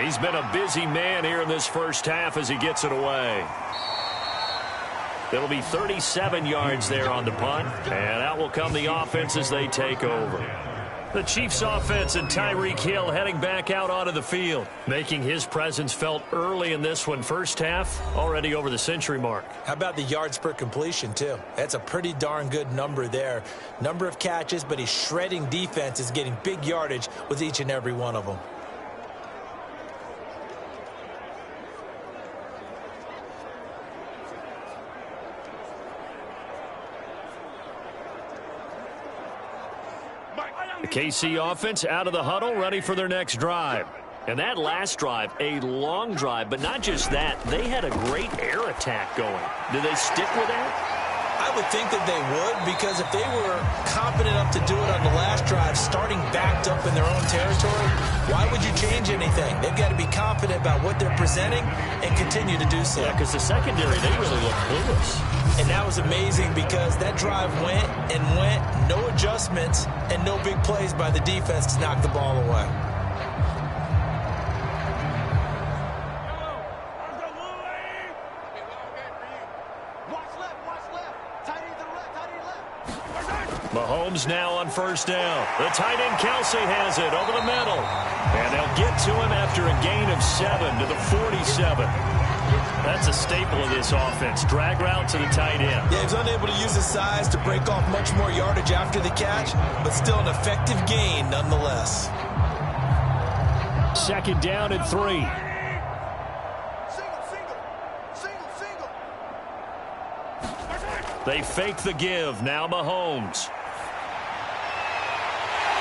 He's been a busy man here in this first half as he gets it away. It'll be 37 yards there on the punt, and out will come the offense as they take over. The Chiefs offense and Tyreek Hill heading back out onto the field, making his presence felt early in this one. First half, already over the century mark. How about the yards per completion, too? That's a pretty darn good number there. Number of catches, but he's shredding defense, is getting big yardage with each and every one of them. The KC offense out of the huddle, ready for their next drive. And that last drive, a long drive, but not just that. They had a great air attack going. Do they stick with that? I would think that they would, because if they were confident enough to do it on the last drive, starting backed up in their own territory, why would you change anything? They've got to be confident about what they're presenting and continue to do so. Yeah, because the secondary, they really look clueless. And that was amazing because that drive went and went, no adjustments, and no big plays by the defense to knock the ball away. Mahomes now on first down. The tight end Kelsey has it over the middle. And they'll get to him after a gain of 7 to the 47. That's a staple of this offense. Drag route to the tight end. Yeah, he's unable to use his size to break off much more yardage after the catch, but still an effective gain nonetheless. Second down and 3. They fake the give. Now Mahomes.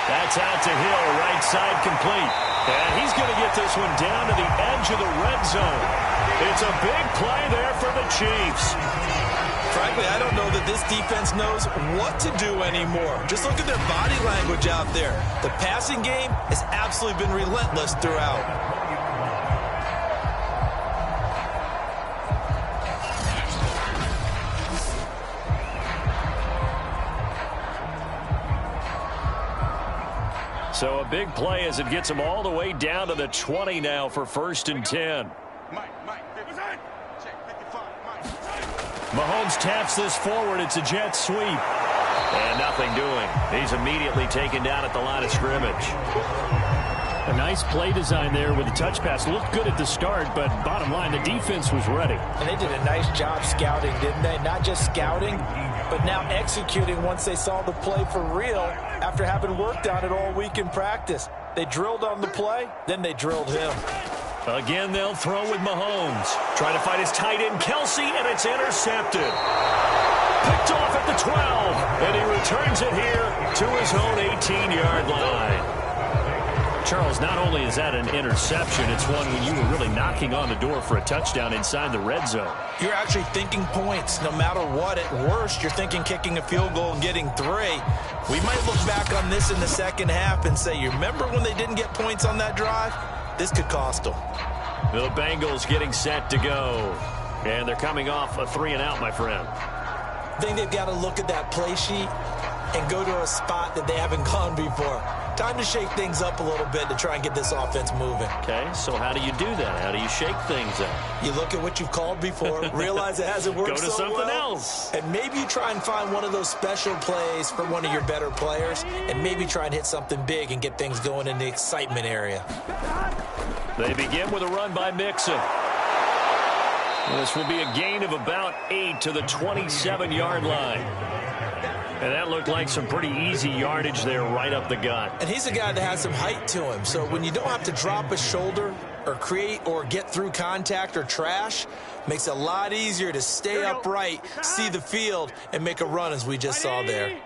That's out to Hill, right side complete. And he's going to get this one down to the edge of the red zone. It's a big play there for the Chiefs. Frankly, I don't know that this defense knows what to do anymore. Just look at their body language out there. The passing game has absolutely been relentless throughout. So a big play as it gets them all the way down to the 20 now for 1st and 10. Mahomes taps this forward. It's a jet sweep. And nothing doing. He's immediately taken down at the line of scrimmage. A nice play design there with the touch pass. Looked good at the start, but bottom line, the defense was ready. And they did a nice job scouting, didn't they? Not just scouting, but now executing once they saw the play for real after having worked on it all week in practice. They drilled on the play, then they drilled him. Again, they'll throw with Mahomes. Trying to find his tight end, Kelsey, and it's intercepted. Picked off at the 12, and he returns it here to his own 18-yard line. Charles, not only is that an interception, it's one when you were really knocking on the door for a touchdown inside the red zone. You're actually thinking points no matter what. At worst, you're thinking kicking a field goal and getting 3. We might look back on this in the second half and say, you remember when they didn't get points on that drive? This could cost them. The Bengals getting set to go. And they're coming off a 3-and-out, my friend. I think they've got to look at that play sheet and go to a spot that they haven't gone before. Time to shake things up a little bit to try and get this offense moving. Okay, so how do you do that? How do you shake things up? You look at what you've called before, realize it hasn't worked so well. Go to something else. And maybe you try and find one of those special plays for one of your better players, and maybe try and hit something big and get things going in the excitement area. They begin with a run by Mixon. This will be a gain of about 8 to the 27-yard line. And that looked like some pretty easy yardage there right up the gut. And he's a guy that has some height to him. So when you don't have to drop a shoulder or create or get through contact or trash, makes it a lot easier to stay upright, see the field, and make a run as we just saw there.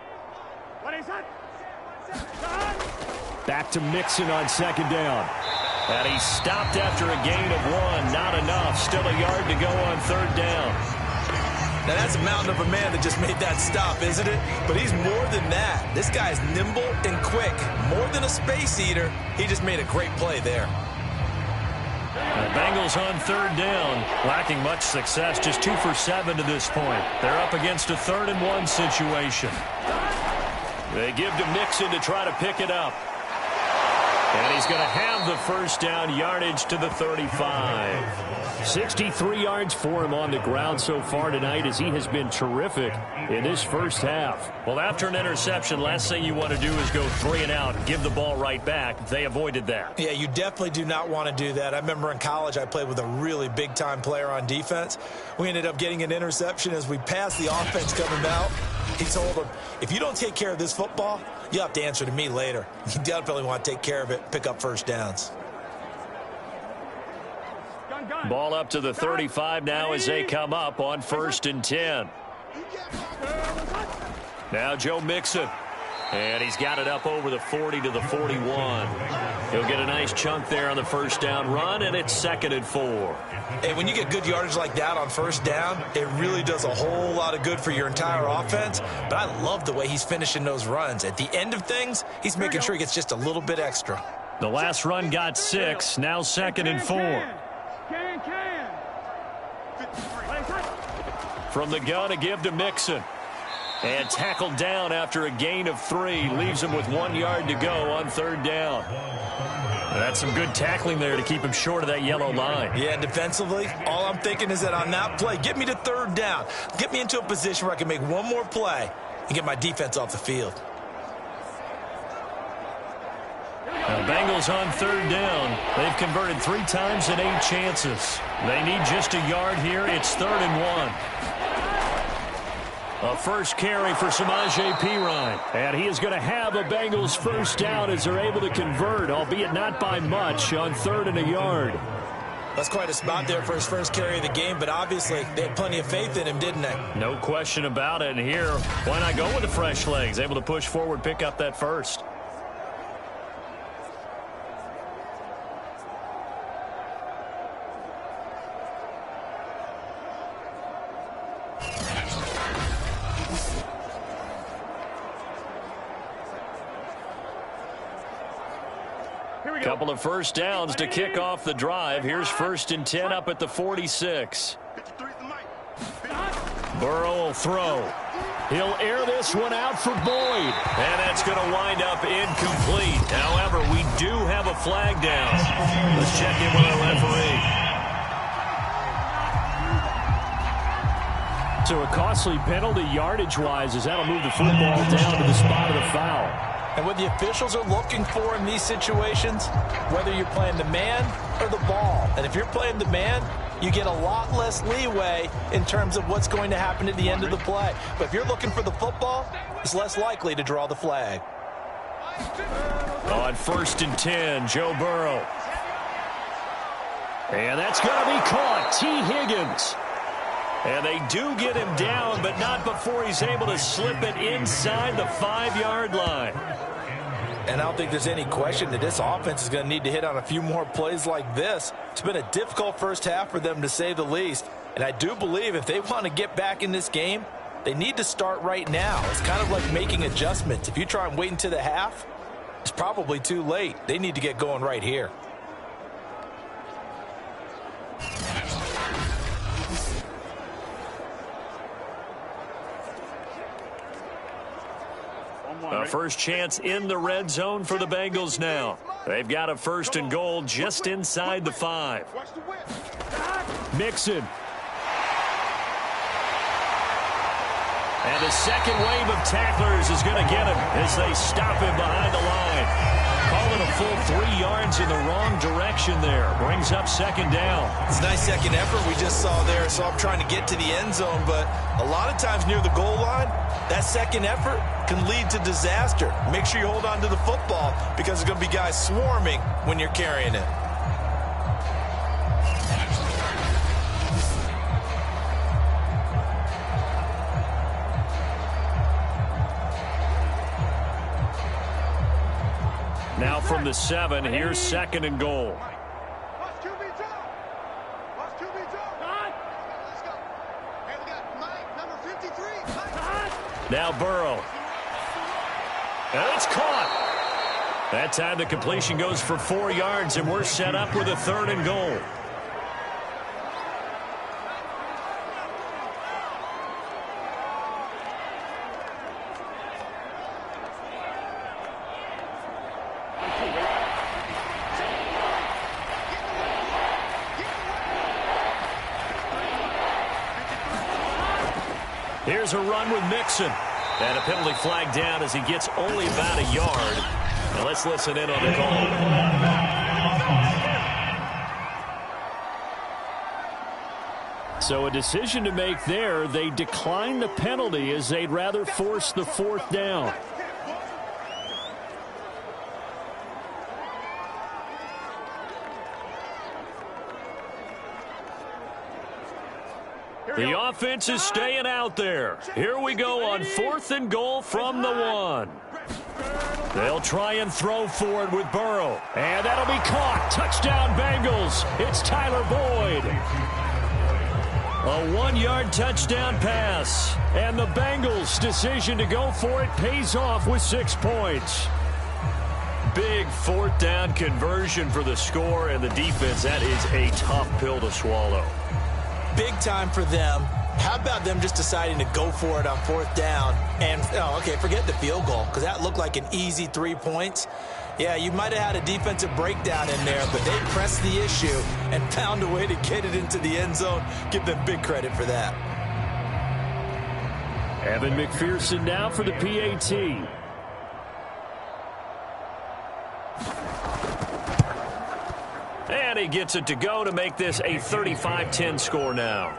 Back to Mixon on second down. And he stopped after a gain of 1. Not enough. Still a yard to go on third down. Now, that's a mountain of a man that just made that stop, isn't it? But he's more than that. This guy's nimble and quick. More than a space eater, he just made a great play there. The Bengals on third down, lacking much success, just 2 for 7 to this point. They're up against a 3rd and 1 situation. They give to Mixon to try to pick it up. And he's going to have the first down, yardage to the 35. 63 yards for him on the ground so far tonight, as he has been terrific in this first half. Well, after an interception, last thing you want to do is go 3 and out and give the ball right back. They avoided that. Yeah, you definitely do not want to do that. I remember in college I played with a really big-time player on defense. We ended up getting an interception as we passed the offense coming out. He told him, if you don't take care of this football, you'll have to answer to me later. You definitely want to take care of it, pick up first downs. Ball up to the 35 now as they come up on 1st and 10. Now Joe Mixon. And he's got it up over the 40 to the 41. He'll get a nice chunk there on the first down run, and it's 2nd and 4. Hey, when you get good yardage like that on first down, it really does a whole lot of good for your entire offense. But I love the way he's finishing those runs. At the end of things, he's making sure he gets just a little bit extra. The last run got 6, now 2nd and 4. From the gun, a give to Mixon. And tackled down after a gain of 3. Leaves him with 1 yard to go on 3rd down. That's some good tackling there to keep him short of that yellow line. Yeah, defensively, all I'm thinking is that on that play, get me to 3rd down. Get me into a position where I can make one more play and get my defense off the field. The Bengals on 3rd down. They've converted 3 times in 8 chances. They need just a yard here. It's 3rd and 1. A first carry for Samaje Perine. And he is going to have a Bengals first down as they're able to convert, albeit not by much, on 3rd and a yard. That's quite a spot there for his first carry of the game, but obviously they had plenty of faith in him, didn't they? No question about it. And here, why not go with the fresh legs? Able to push forward, pick up that first. Couple of first downs to kick off the drive. Here's 1st and 10 up at the 46. Burrow will throw. He'll air this one out for Boyd. And that's going to wind up incomplete. However, we do have a flag down. Let's check in with our referee. So a costly penalty yardage-wise, as that'll move the football down to the spot of the foul. And what the officials are looking for in these situations, whether you're playing the man or the ball. And if you're playing the man, you get a lot less leeway in terms of what's going to happen at the end of the play. But if you're looking for the football, it's less likely to draw the flag. On 1st and 10, Joe Burrow. And that's going to be caught. T. Higgins. And they do get him down, but not before he's able to slip it inside the 5-yard line. And I don't think there's any question that this offense is going to need to hit on a few more plays like this. It's been a difficult first half for them, to say the least. And I do believe if they want to get back in this game, they need to start right now. It's kind of like making adjustments. If you try and wait until the half, it's probably too late. They need to get going right here. A first chance in the red zone for the Bengals now. They've got a 1st and goal just inside the 5. Mixon. And the second wave of tacklers is going to get him as they stop him behind the line. Calling a full 3 yards in the wrong direction there. Brings up 2nd down. It's a nice second effort we just saw there, so I'm trying to get to the end zone, but a lot of times near the goal line, that second effort can lead to disaster. Make sure you hold on to the football because there's going to be guys swarming when you're carrying it. Now from the 7, here's 2nd and goal. Now Burrow. And it's caught. That time the completion goes for 4 yards, and we're set up with a 3rd and goal. Here's a run with Mixon. And a penalty flag down as he gets only about a yard. Now let's listen in on the call. So a decision to make there. They decline the penalty as they'd rather force the 4th down. The offense is staying out there. Here we go on 4th and goal from the 1. They'll try and throw for it with Burrow. And that'll be caught. Touchdown Bengals. It's Tyler Boyd. A 1-yard touchdown pass. And the Bengals' decision to go for it pays off with 6 points. Big 4th down conversion for the score, and the defense, that is a tough pill to swallow. Big time for them. How about them just deciding to go for it on 4th down? And, okay, forget the field goal, because that looked like an easy 3 points. Yeah, you might have had a defensive breakdown in there, but they pressed the issue and found a way to get it into the end zone. Give them big credit for that. Evan McPherson now for the PAT. And he gets it to go to make this a 35-10 score now.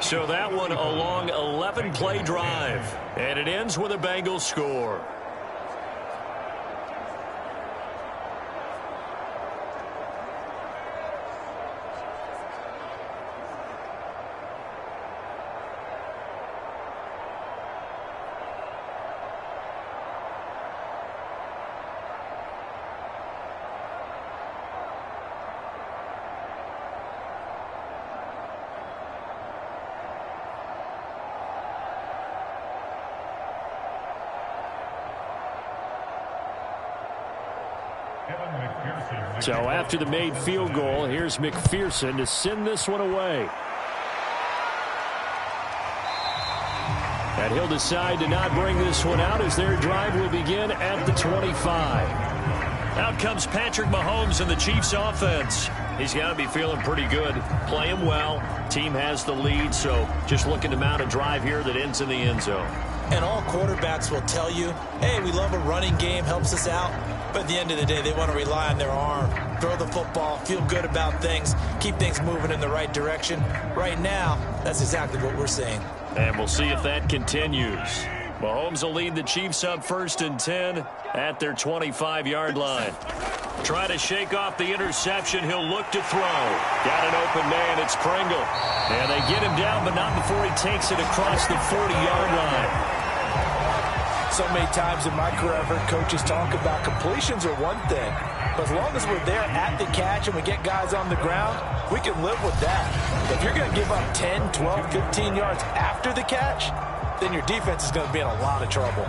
So that one a long 11-play drive. And it ends with a Bengals score. So after the made field goal, here's McPherson to send this one away. And he'll decide to not bring this one out as their drive will begin at the 25. Out comes Patrick Mahomes and the Chiefs offense. He's got to be feeling pretty good, playing well. Team has the lead, so just looking to mount a drive here that ends in the end zone. And all quarterbacks will tell you, hey, we love a running game, helps us out. But at the end of the day, they want to rely on their arm, throw the football, feel good about things, keep things moving in the right direction. Right now, that's exactly what we're seeing. And we'll see if that continues. Mahomes will lead the Chiefs up 1st and 10 at their 25-yard line. Try to shake off the interception. He'll look to throw. Got an open man. It's Pringle. And they get him down, but not before he takes it across the 40-yard line. So many times in my career, I've heard coaches talk about completions are one thing. But as long as we're there at the catch and we get guys on the ground, we can live with that. If you're going to give up 10, 12, 15 yards after the catch, then your defense is going to be in a lot of trouble.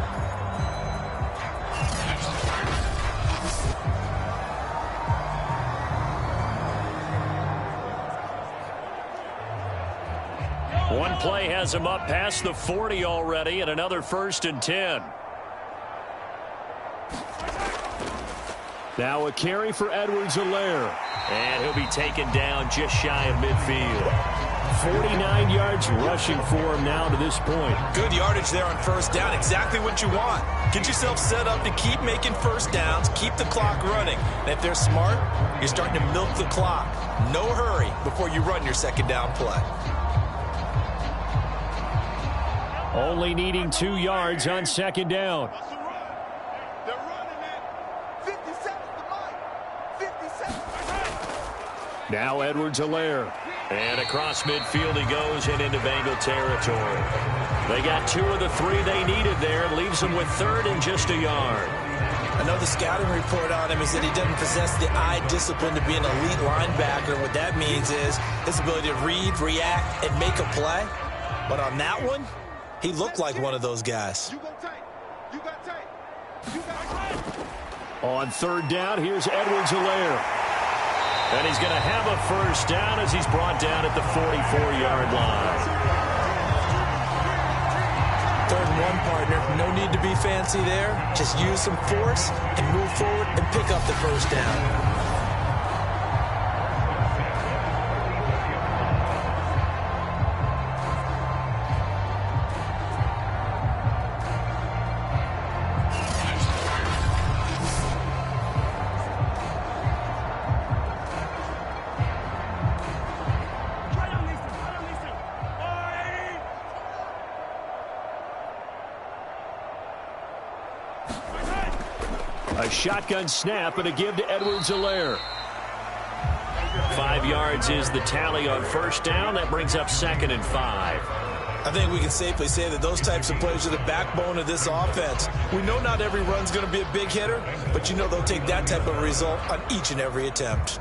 One play has him up past the 40 already, and another 1st and 10. Now a carry for Edwards-Helaire. And he'll be taken down just shy of midfield. 49 yards rushing for him now to this point. Good yardage there on 1st down. Exactly what you want. Get yourself set up to keep making 1st downs, keep the clock running. And if they're smart, you're starting to milk the clock. No hurry before you run your 2nd down play. Only needing 2 yards on 2nd down. They're running it. 50 seconds to Mike. 50 seconds. Now Edwards-Helaire. And across midfield he goes and into Bengal territory. They got 2 of the 3 they needed there. Leaves them with 3rd and just a yard. I know the scouting report on him is that he doesn't possess the eye discipline to be an elite linebacker. What that means is his ability to read, react, and make a play. But on that one, He looked like one of those guys. On third down, here's Edwards-Helaire. And he's going to have a first down as he's brought down at the 44-yard line. 3rd and 1, partner. No need to be fancy there. Just use some force and move forward and pick up the first down. A shotgun snap and a give to Edwards-Helaire. 5 yards is the tally on first down. That brings up 2nd and 5. I think we can safely say that those types of plays are the backbone of this offense. We know not every run's going to be a big hitter, but you know they'll take that type of result on each and every attempt.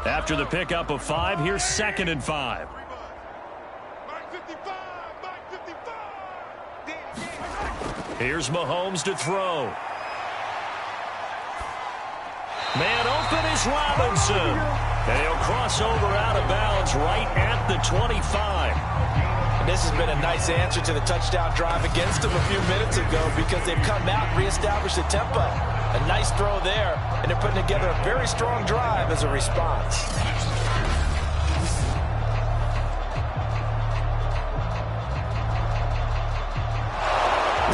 After the pickup of 5, here's 2nd and 5. Here's Mahomes to throw. Man open is Robinson. And he'll cross over out of bounds right at the 25. And this has been a nice answer to the touchdown drive against them a few minutes ago because they've come out and reestablished the tempo. A nice throw there, and they're putting together a very strong drive as a response.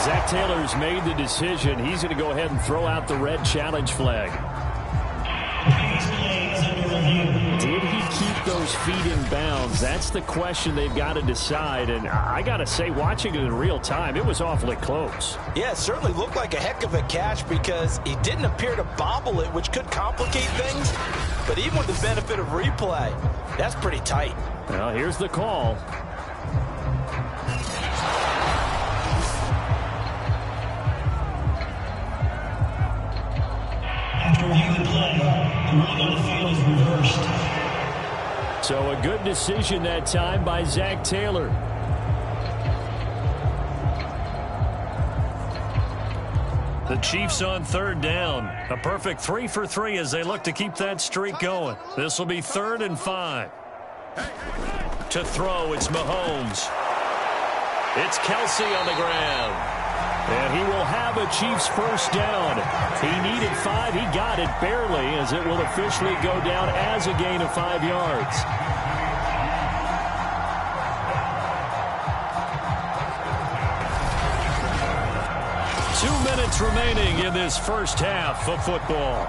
Zach Taylor's made the decision. He's going to go ahead and throw out the red challenge flag. Did he keep those feet in bounds? That's the question they've got to decide. And I got to say, watching it in real time, it was awfully close. Yeah, it certainly looked like a heck of a catch because he didn't appear to bobble it, which could complicate things. But even with the benefit of replay, that's pretty tight. Well, here's the call. After reviewing the play, the ruling on the field is reversed. So a good decision that time by Zach Taylor. The Chiefs on third down. A perfect 3 for 3 as they look to keep that streak going. This will be 3rd and 5. To throw, it's Mahomes. It's Kelsey on the ground. And he will have a Chiefs first down. He needed 5. He got it barely as it will officially go down as a gain of 5 yards. Minutes remaining in this first half of football.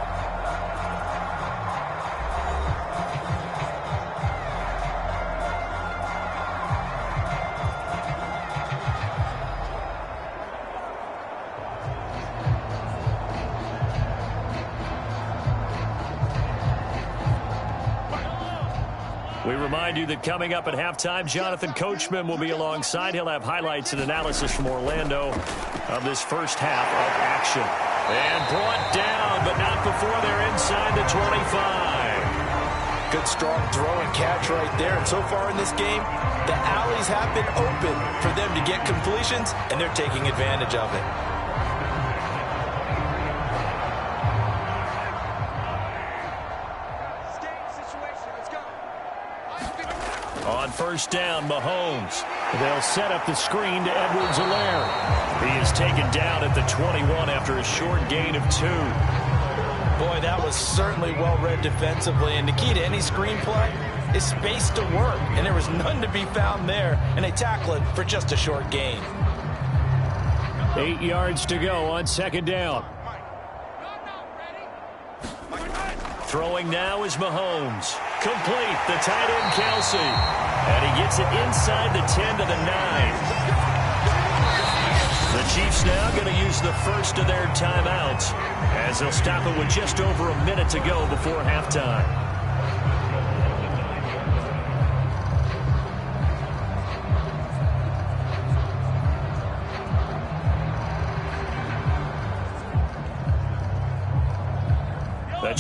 We remind you that coming up at halftime, Jonathan Coachman will be alongside. He'll have highlights and analysis from Orlando of this first half of action. And brought down, but not before they're inside the 25. Good strong throw and catch right there. And so far in this game, the alleys have been open for them to get completions, and they're taking advantage of it. On first down, Mahomes. They'll set up the screen to Edwards-Helaire. He is taken down at the 21 after a short gain of 2. Boy, that was certainly well-read defensively. And the key to any screenplay is space to work. And there was none to be found there. And they tackle it for just a short gain. 8 yards to go on second down. Throwing now is Mahomes. Complete, the tight end Kelsey. And he gets it inside the 10 to the 9. The Chiefs now going to use the first of their timeouts as they'll stop it with just over a minute to go before halftime.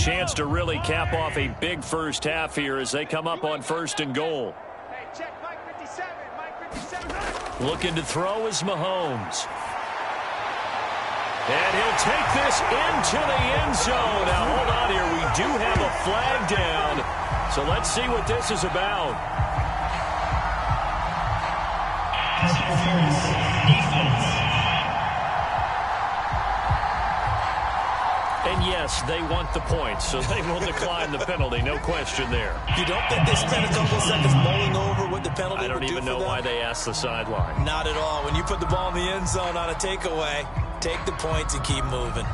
chance to really cap off a big first half here as they come up on 1st and goal. Hey, check Mike 57. Mike 57. Looking to throw is Mahomes. And he'll take this into the end zone. Now, hold on here. We do have a flag down. So let's see what this is about. Pass interference, defense. And yes, they want the points, so they will decline the penalty. No question there. You don't think they spent a couple of seconds mulling over what the penalty I don't even know why they asked the sideline. Not at all. When you put the ball in the end zone on a takeaway, take the points and keep moving.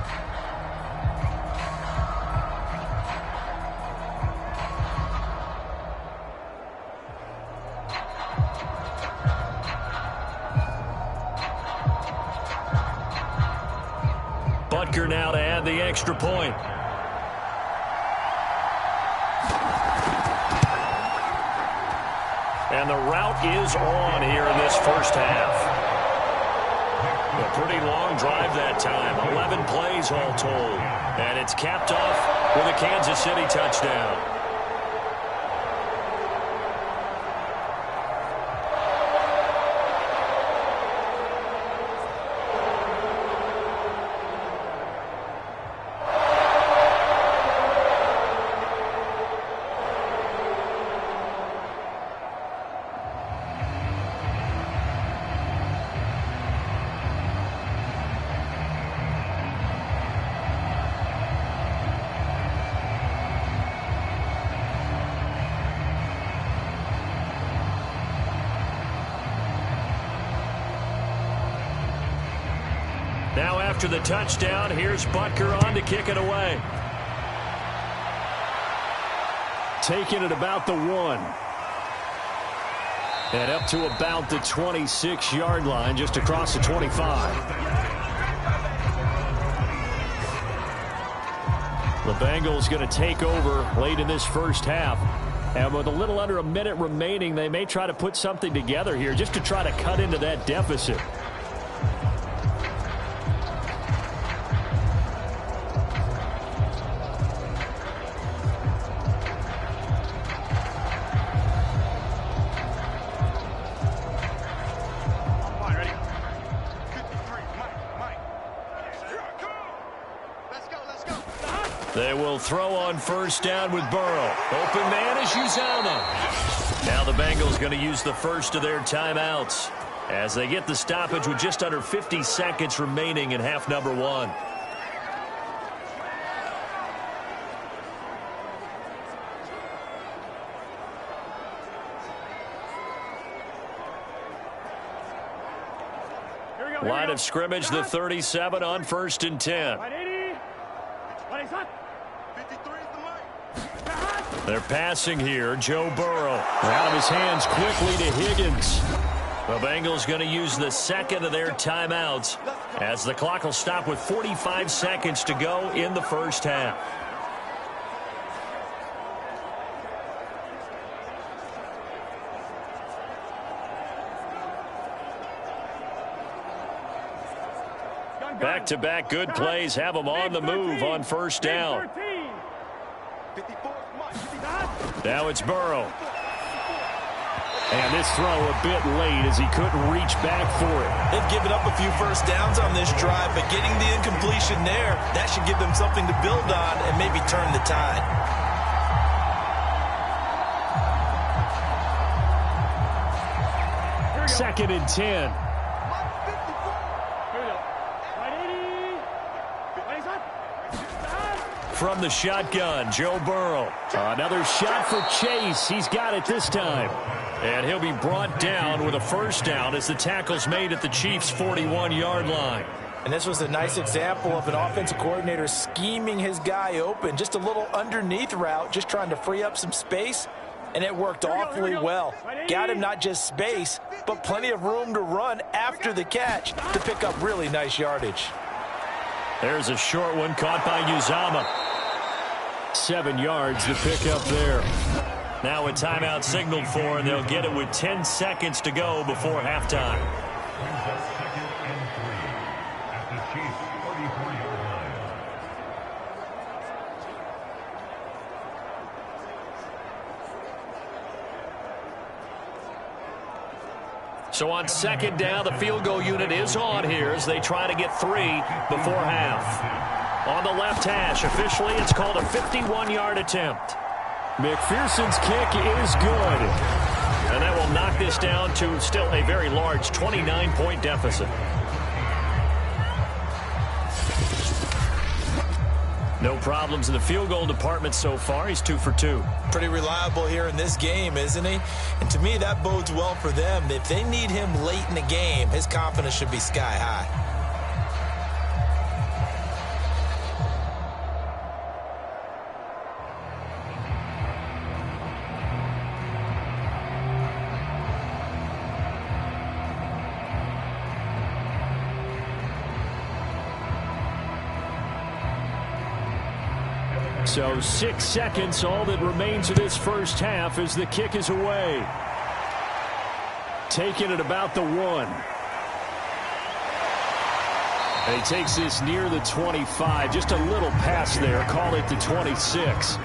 Butker now to add the extra point. And the route is on here in this first half. A pretty long drive that time. 11 plays all told. And it's capped off with a Kansas City touchdown. Now after the touchdown, here's Butker on to kick it away. Taking it about the 1. And up to about the 26-yard line, just across the 25. The Bengals going to take over late in this first half. And with a little under a minute remaining, they may try to put something together here just to try to cut into that deficit. They will throw on first down with Burrow. Open man is Uzomah. Now the Bengals going to use the first of their timeouts as they get the stoppage with just under 50 seconds remaining in half number 1. Line of scrimmage, the 37 on 1st and 10. They're passing here. Joe Burrow out of his hands quickly to Higgins. The Bengals going to use the second of their timeouts as the clock will stop with 45 seconds to go in the first half. Back-to-back good plays have them on the move on first down. Now it's Burrow. And this throw a bit late as he couldn't reach back for it. They've given up a few first downs on this drive, but getting the incompletion there, that should give them something to build on and maybe turn the tide. Second and 10. From the shotgun, Joe Burrow. Another shot for Chase. He's got it this time. And he'll be brought down with a first down as the tackle's made at the Chiefs' 41-yard line. And this was a nice example of an offensive coordinator scheming his guy open. Just a little underneath route, just trying to free up some space. And it worked awfully well. Got him not just space, but plenty of room to run after the catch to pick up really nice yardage. There's a short one caught by Uzomah. 7 yards to pick up there. Now a timeout signaled for, and they'll get it with 10 seconds to go before halftime. So on second down, the field goal unit is on here as they try to get 3 before half. On the left hash, officially it's called a 51-yard attempt. McPherson's kick is good. And that will knock this down to still a very large 29-point deficit. No problems in the field goal department so far. He's 2 for 2. Pretty reliable here in this game, isn't he? And to me, that bodes well for them. If they need him late in the game, his confidence should be sky high. So 6 seconds, all that remains of this first half as the kick is away. Taking it about the 1. And he takes this near the 25. Just a little pass there. Call it the 26.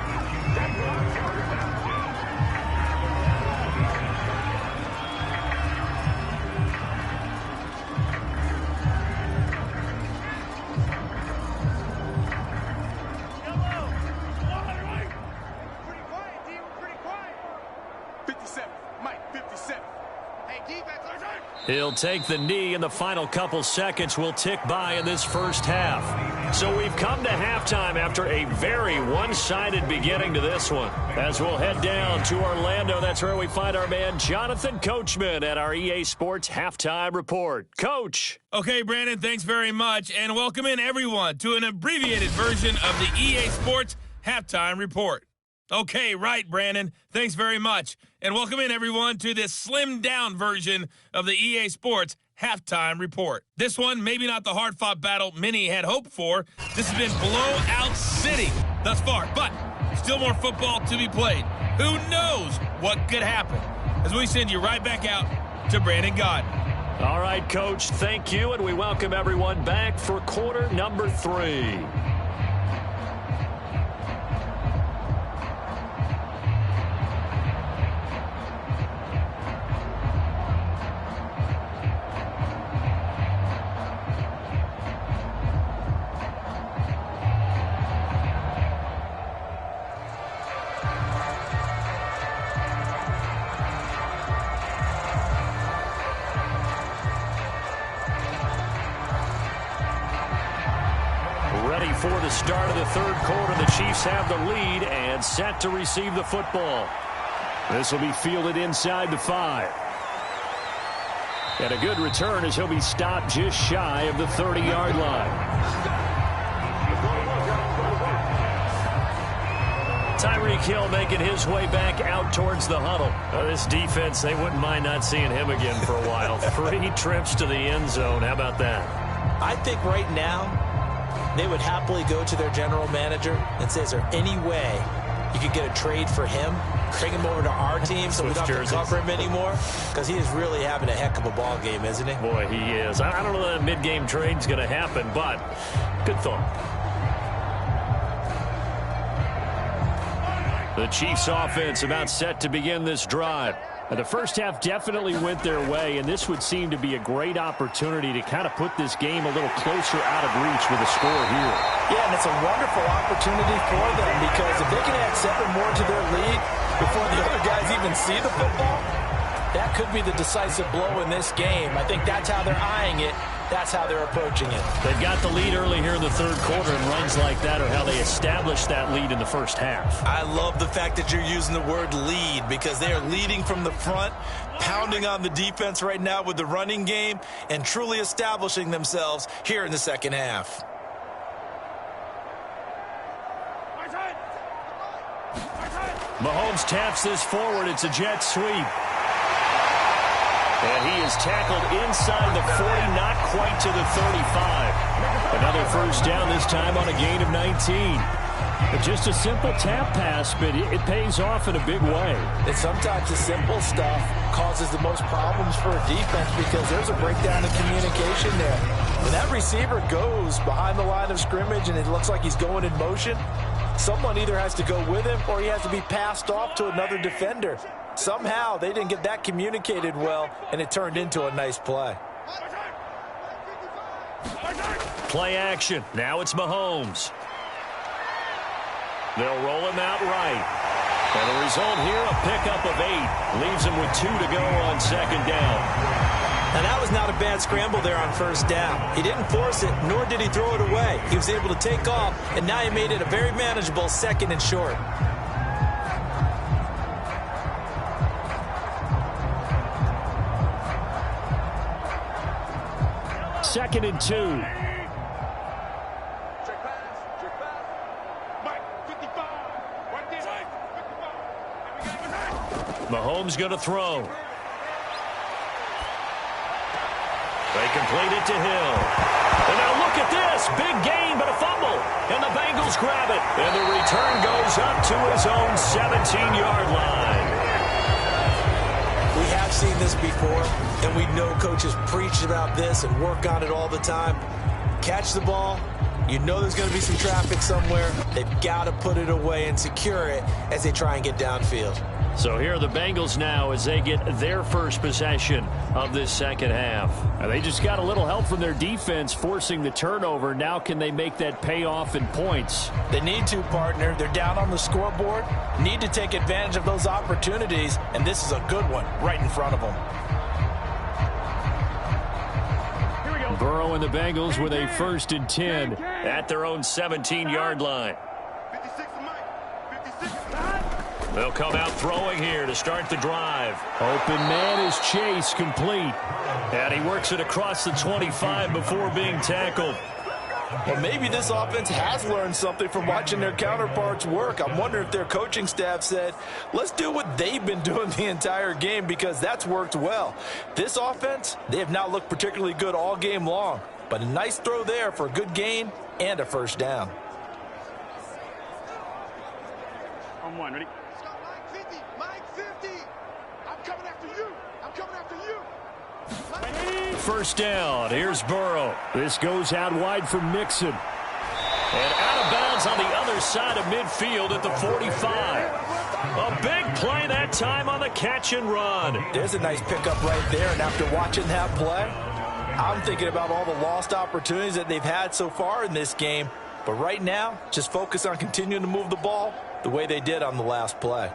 He'll take the knee, and the final couple seconds will tick by in this first half. So we've come to halftime after a very one-sided beginning to this one. As we'll head down to Orlando, that's where we find our man Jonathan Coachman at our EA Sports Halftime Report. Coach. Okay, Brandon, thanks very much, and welcome in everyone to an abbreviated version of the EA Sports Halftime Report. Okay, right, Brandon. Thanks very much. And welcome in, everyone, to this slimmed-down version of the EA Sports Halftime Report. This one, maybe not the hard-fought battle many had hoped for. This has been blowout city thus far, but still more football to be played. Who knows what could happen? As we send you right back out to Brandon Gaudin. All right, Coach, thank you, and we welcome everyone back for quarter number 3. For the start of the third quarter, the Chiefs have the lead and set to receive the football. This will be fielded inside the 5. And a good return as he'll be stopped just shy of the 30-yard line. Tyreek Hill making his way back out towards the huddle. This defense, they wouldn't mind not seeing him again for a while. 3 trips to the end zone. How about that? I think right now, they would happily go to their general manager and say, is there any way you could get a trade for him? Bring him over to our team so we don't have to cover him anymore? Because he is really having a heck of a ball game, isn't he? Boy, he is. I don't know that a mid-game trade's going to happen, but good thought. The Chiefs offense about set to begin this drive. The first half definitely went their way, and this would seem to be a great opportunity to kind of put this game a little closer out of reach with a score here. Yeah, and it's a wonderful opportunity for them because if they can add 7 more to their lead before the other guys even see the football, that could be the decisive blow in this game. I think that's how they're eyeing it. That's how they're approaching it. They've got the lead early here in the third quarter, and runs like that are how they established that lead in the first half. I love the fact that you're using the word lead because they are leading from the front, pounding on the defense right now with the running game, and truly establishing themselves here in the second half. Mahomes taps this forward. It's a jet sweep. And he is tackled inside the 40, not quite to the 35. Another first down, this time on a gain of 19. But just a simple tap pass, but it pays off in a big way. And sometimes the simple stuff causes the most problems for a defense because there's a breakdown in communication there. When that receiver goes behind the line of scrimmage and it looks like he's going in motion, someone either has to go with him or he has to be passed off to another defender. Somehow they didn't get that communicated well, and it turned into a nice play. Play action. Now it's Mahomes. They'll roll him out right. And the result here, a pickup of 8. Leaves him with 2 to go on second down. And that was not a bad scramble there on first down. He didn't force it, nor did he throw it away. He was able to take off, and now he made it a very manageable 2nd and short. Second and 2. Mahomes going to throw. They complete it to Hill. And now look at this. Big gain, but a fumble. And the Bengals grab it. And the return goes up to his own 17-yard line. We have seen this before, and we know coaches preach about this and work on it all the time. Catch the ball. You know there's going to be some traffic somewhere. They've got to put it away and secure it as they try and get downfield. So here are the Bengals now as they get their first possession of this second half. And they just got a little help from their defense forcing the turnover. Now can they make that pay off in points? They need to, partner. They're down on the scoreboard. Need to take advantage of those opportunities, and this is a good one right in front of them. Burrow and the Bengals with a 1st and 10 at their own 17-yard line. They'll come out throwing here to start the drive. Open man is Chase, complete. And he works it across the 25 before being tackled. Well, maybe this offense has learned something from watching their counterparts work. I'm wondering if their coaching staff said, let's do what they've been doing the entire game, because that's worked well. This offense, they have not looked particularly good all game long. But a nice throw there for a good gain and a first down. On one, ready? First down. Here's Burrow. This goes out wide for Mixon. And out of bounds on the other side of midfield at the 45. A big play that time on the catch and run. There's a nice pickup right there, and after watching that play, I'm thinking about all the lost opportunities that they've had so far in this game. But right now, just focus on continuing to move the ball the way they did on the last play.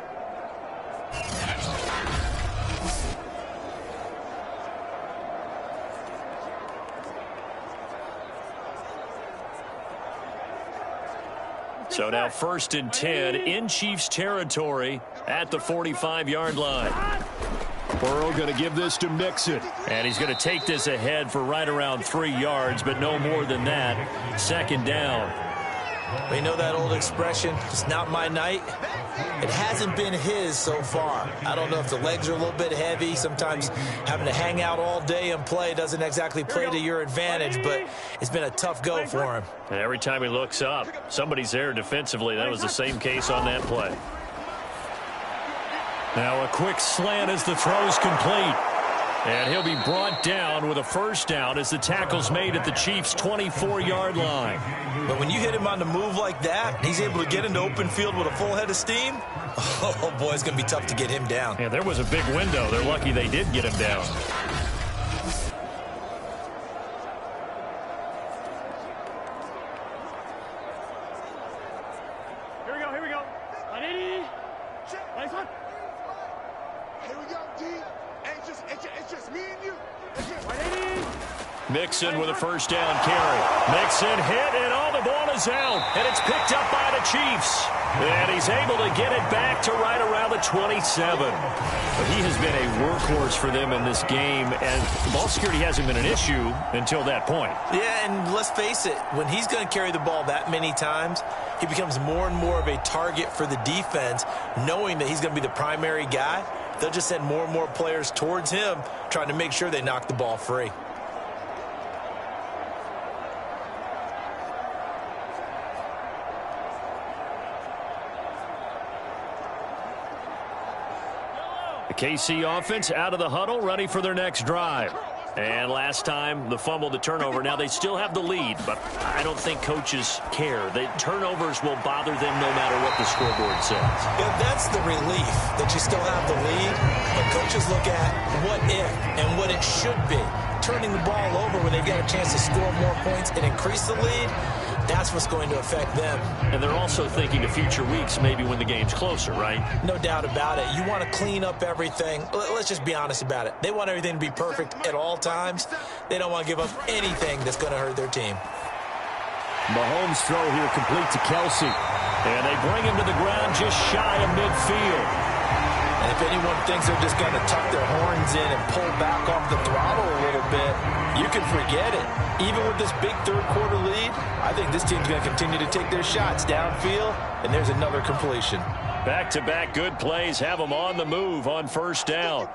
So now 1st and 10 in Chiefs territory at the 45-yard line. Burrow going to give this to Mixon. And he's going to take this ahead for right around 3 yards, but no more than that. 2nd down. We know that old expression, it's not my night. It hasn't been his so far. I don't know if the legs are a little bit heavy. Sometimes having to hang out all day and play doesn't exactly play to your advantage, but it's been a tough go for him. And every time he looks up, somebody's there defensively. That was the same case on that play. Now a quick slant as the throw's complete. And he'll be brought down with a first down as the tackle's made at the Chiefs' 24-yard line. But when you hit him on the move like that, he's able to get into open field with a full head of steam. Oh, boy, it's going to be tough to get him down. Yeah, there was a big window. They're lucky they did get him down. Here we go. 180. Nice one. Here we go, D. It's just me and you. Mixon with a first down carry. Mixon hit, and all the ball is out. And it's picked up by the Chiefs. And he's able to get it back to right around the 27. But he has been a workhorse for them in this game, and ball security hasn't been an issue until that point. Yeah, and let's face it, when he's going to carry the ball that many times, he becomes more and more of a target for the defense, knowing that he's going to be the primary guy. They'll just send more and more players towards him, trying to make sure they knock the ball free. The KC offense out of the huddle, ready for their next drive. And last time, the fumble, the turnover. Now, they still have the lead, but I don't think coaches care. The turnovers will bother them no matter what the scoreboard says. Yeah, that's the relief, that you still have the lead. But coaches look at what if and what it should be. Turning the ball over when they've got a chance to score more points and increase the lead, that's what's going to affect them. And they're also thinking of future weeks, maybe when the game's closer, right? No doubt about it. You want to clean up everything. Let's just be honest about it. They want everything to be perfect at all times. They don't want to give up anything that's going to hurt their team. Mahomes' throw here complete to Kelsey. And they bring him to the ground just shy of midfield. And if anyone thinks they're just going to tuck their horns in and pull back off the throttle a little bit, you can forget it. Even with this big third-quarter lead, I think this team's going to continue to take their shots downfield, and there's another completion. Back-to-back good plays have them on the move on first down.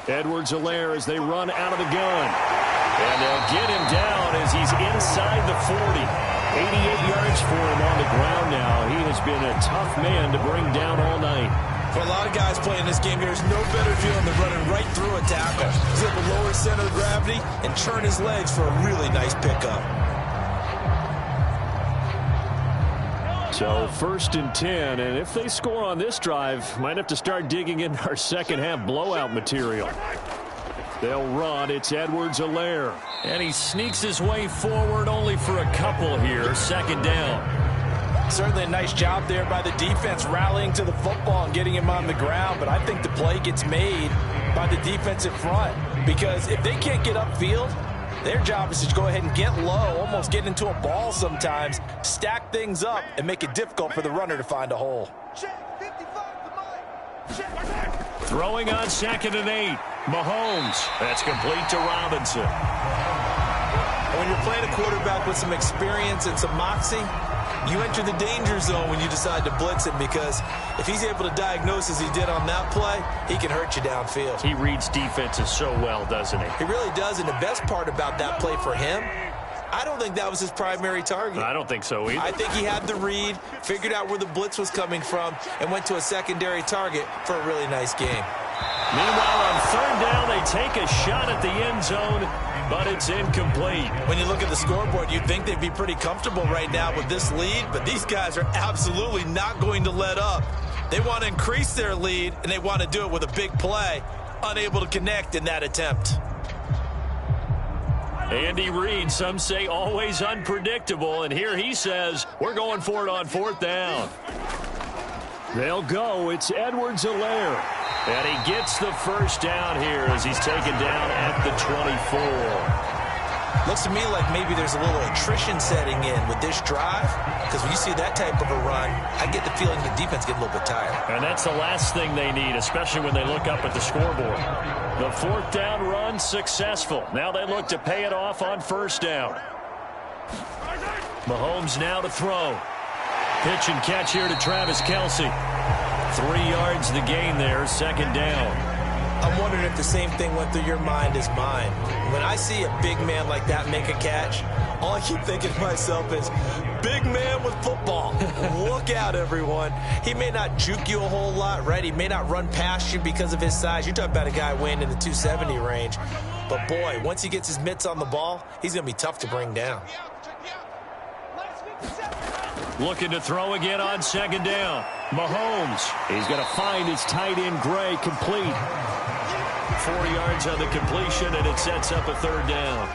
Edwards-Helaire as they run out of the gun. And they'll get him down as he's inside the 40. 88 yards for him on the ground now. He has been a tough man to bring down all night. For a lot of guys playing this game, there's no better feeling than running right through a tackle. He's able to lower his center of gravity and turn his legs for a really nice pickup. So 1st and 10, and if they score on this drive, might have to start digging in our second half blowout material. They'll run. It's Edwards-Helaire. And he sneaks his way forward only for a couple here. Second down. Certainly a nice job there by the defense rallying to the football and getting him on the ground. But I think the play gets made by the defensive front. Because if they can't get upfield, their job is to go ahead and get low, almost get into a ball sometimes, stack things up, and make it difficult for the runner to find a hole. Throwing on 2nd and 8. Mahomes. That's complete to Robinson. When you're playing a quarterback with some experience and some moxie, you enter the danger zone when you decide to blitz him, because if he's able to diagnose as he did on that play, he can hurt you downfield. He reads defenses so well, doesn't he? He really does, and the best part about that play for him, I don't think that was his primary target. I don't think so either. I think he had the read, figured out where the blitz was coming from, and went to a secondary target for a really nice game. Meanwhile, on 3rd down, they take a shot at the end zone, but it's incomplete. When you look at the scoreboard, you'd think they'd be pretty comfortable right now with this lead, but these guys are absolutely not going to let up. They want to increase their lead, and they want to do it with a big play, unable to connect in that attempt. Andy Reid, some say always unpredictable, and here he says, we're going for it on 4th down. They'll go. It's Edwards-Helaire. And he gets the first down here as he's taken down at the 24. Looks to me like maybe there's a little attrition setting in with this drive, because when you see that type of a run, I get the feeling the defense get a little bit tired. And that's the last thing they need, especially when they look up at the scoreboard. The 4th down run successful. Now they look to pay it off on 1st down. Mahomes now to throw. Pitch and catch here to Travis Kelsey. 3 yards the gain there, 2nd down. I'm wondering if the same thing went through your mind as mine. When I see a big man like that make a catch, all I keep thinking to myself is, big man with football. Look out, everyone. He may not juke you a whole lot, right? He may not run past you because of his size. You're talking about a guy weighing in the 270 range. But, boy, once he gets his mitts on the ball, he's going to be tough to bring down. Looking to throw again on 2nd down. Mahomes. He's going to find his tight end, Gray, complete. 4 yards on the completion, and it sets up a 3rd down.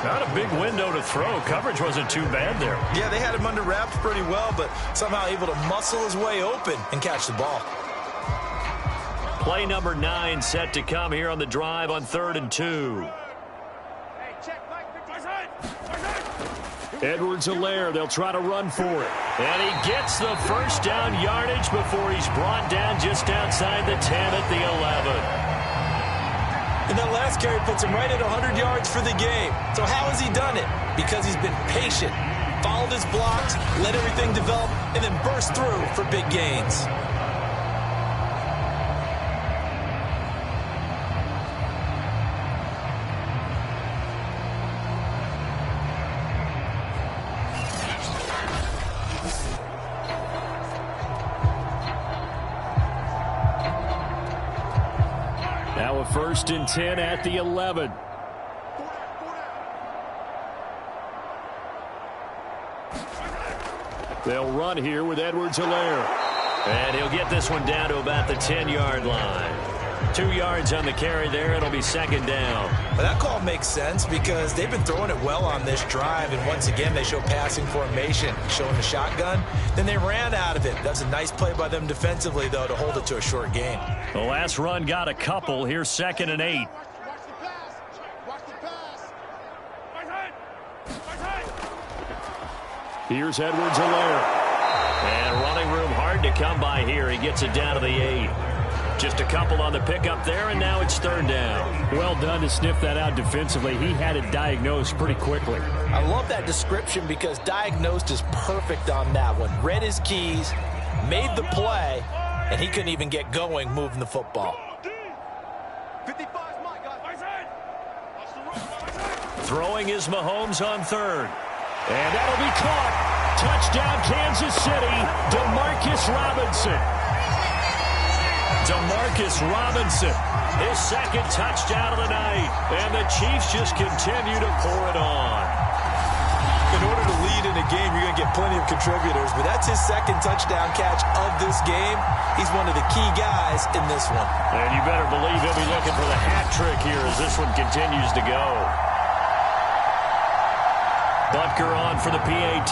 Not a big window to throw. Coverage wasn't too bad there. Yeah, they had him under wraps pretty well, but somehow able to muscle his way open and catch the ball. Play number 9 set to come here on the drive on 3rd and 2. Edwards-Helaire, they'll try to run for it. And he gets the first down yardage before he's brought down just outside the 10 at the 11. And that last carry puts him right at 100 yards for the game. So how has he done it? Because he's been patient, followed his blocks, let everything develop, and then burst through for big gains. Now a 1st and 10 at the 11. They'll run here with Edwards-Helaire. And he'll get this one down to about the 10-yard line. 2 yards on the carry there. It'll be 2nd down. But that call makes sense because they've been throwing it well on this drive. And once again, they show passing formation, showing the shotgun. Then they ran out of it. That's a nice play by them defensively, though, to hold it to a short gain. The last run got a couple. Here's 2nd and 8. Here's Edwards-Helaire. And running room hard to come by here. He gets it down to the 8. Just a couple on the pickup there, and now it's 3rd down. Well done to sniff that out defensively. He had it diagnosed pretty quickly. I love that description because diagnosed is perfect on that one. Read his keys, made the play, and he couldn't even get going moving the football. Throwing is Mahomes on 3rd. And that'll be caught. Touchdown, Kansas City. Demarcus Robinson. Demarcus Robinson, his 2nd touchdown of the night. And the Chiefs just continue to pour it on. In order to lead in a game, you're going to get plenty of contributors, but that's his 2nd touchdown catch of this game. He's one of the key guys in this one. And you better believe he'll be looking for the hat trick here as this one continues to go. Butker on for the PAT.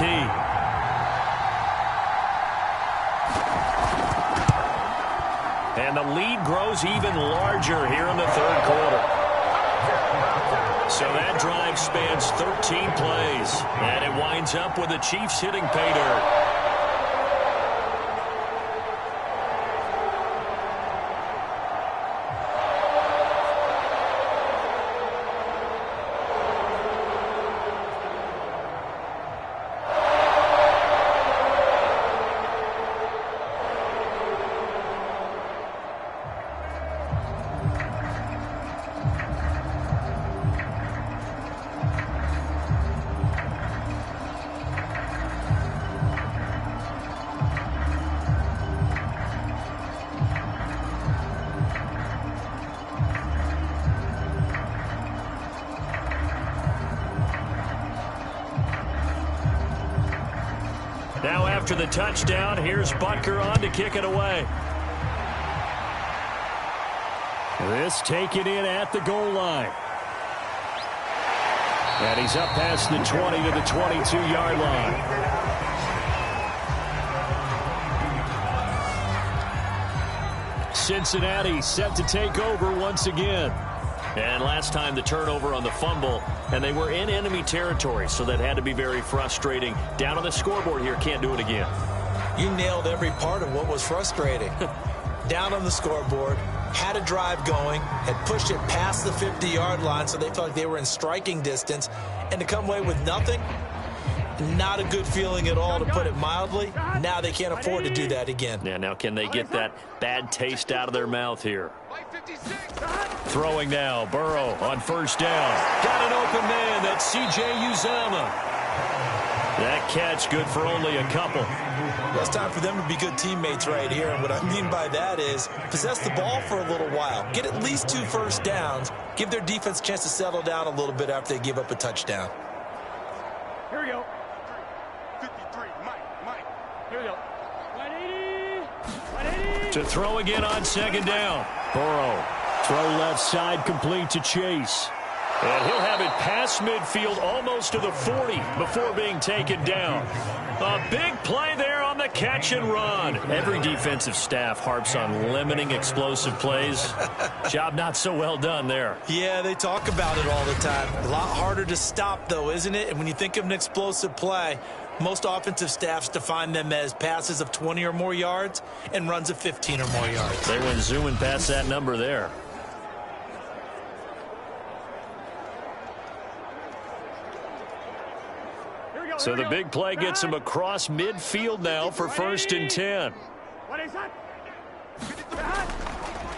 And the lead grows even larger here in the 3rd quarter. So that drive spans 13 plays. And it winds up with the Chiefs hitting pay dirt. Now after the touchdown, here's Butker on to kick it away. This taken in at the goal line. And he's up past the 20 to the 22-yard line. Cincinnati set to take over once again. And last time the turnover on the fumble, and they were in enemy territory, so that had to be very frustrating. Down on the scoreboard here, can't do it again. You nailed every part of what was frustrating. Down on the scoreboard, had a drive going, had pushed it past the 50-yard line, so they felt like they were in striking distance, and to come away with nothing, not a good feeling at all, to put it mildly. Now they can't afford to do that again. Yeah, now can they get that bad taste out of their mouth here? Throwing now, Burrow on 1st down. Got an open man, that's C.J. Uzomah. That catch good for only a couple. Well, it's time for them to be good teammates right here, and what I mean by that is possess the ball for a little while. Get at least 2 first downs. Give their defense a chance to settle down a little bit after they give up a touchdown. Here we go. 53, Mike. Here we go. 180. To throw again on 2nd down. Burrow. Throw left side complete to Chase. And he'll have it past midfield almost to the 40 before being taken down. A big play there on the catch and run. Every defensive staff harps on limiting explosive plays. Job not so well done there. Yeah, they talk about it all the time. A lot harder to stop, though, isn't it? And when you think of an explosive play, most offensive staffs define them as passes of 20 or more yards and runs of 15 or more yards. They went zooming past that number there. So the big play gets him across midfield now for 1st and 10.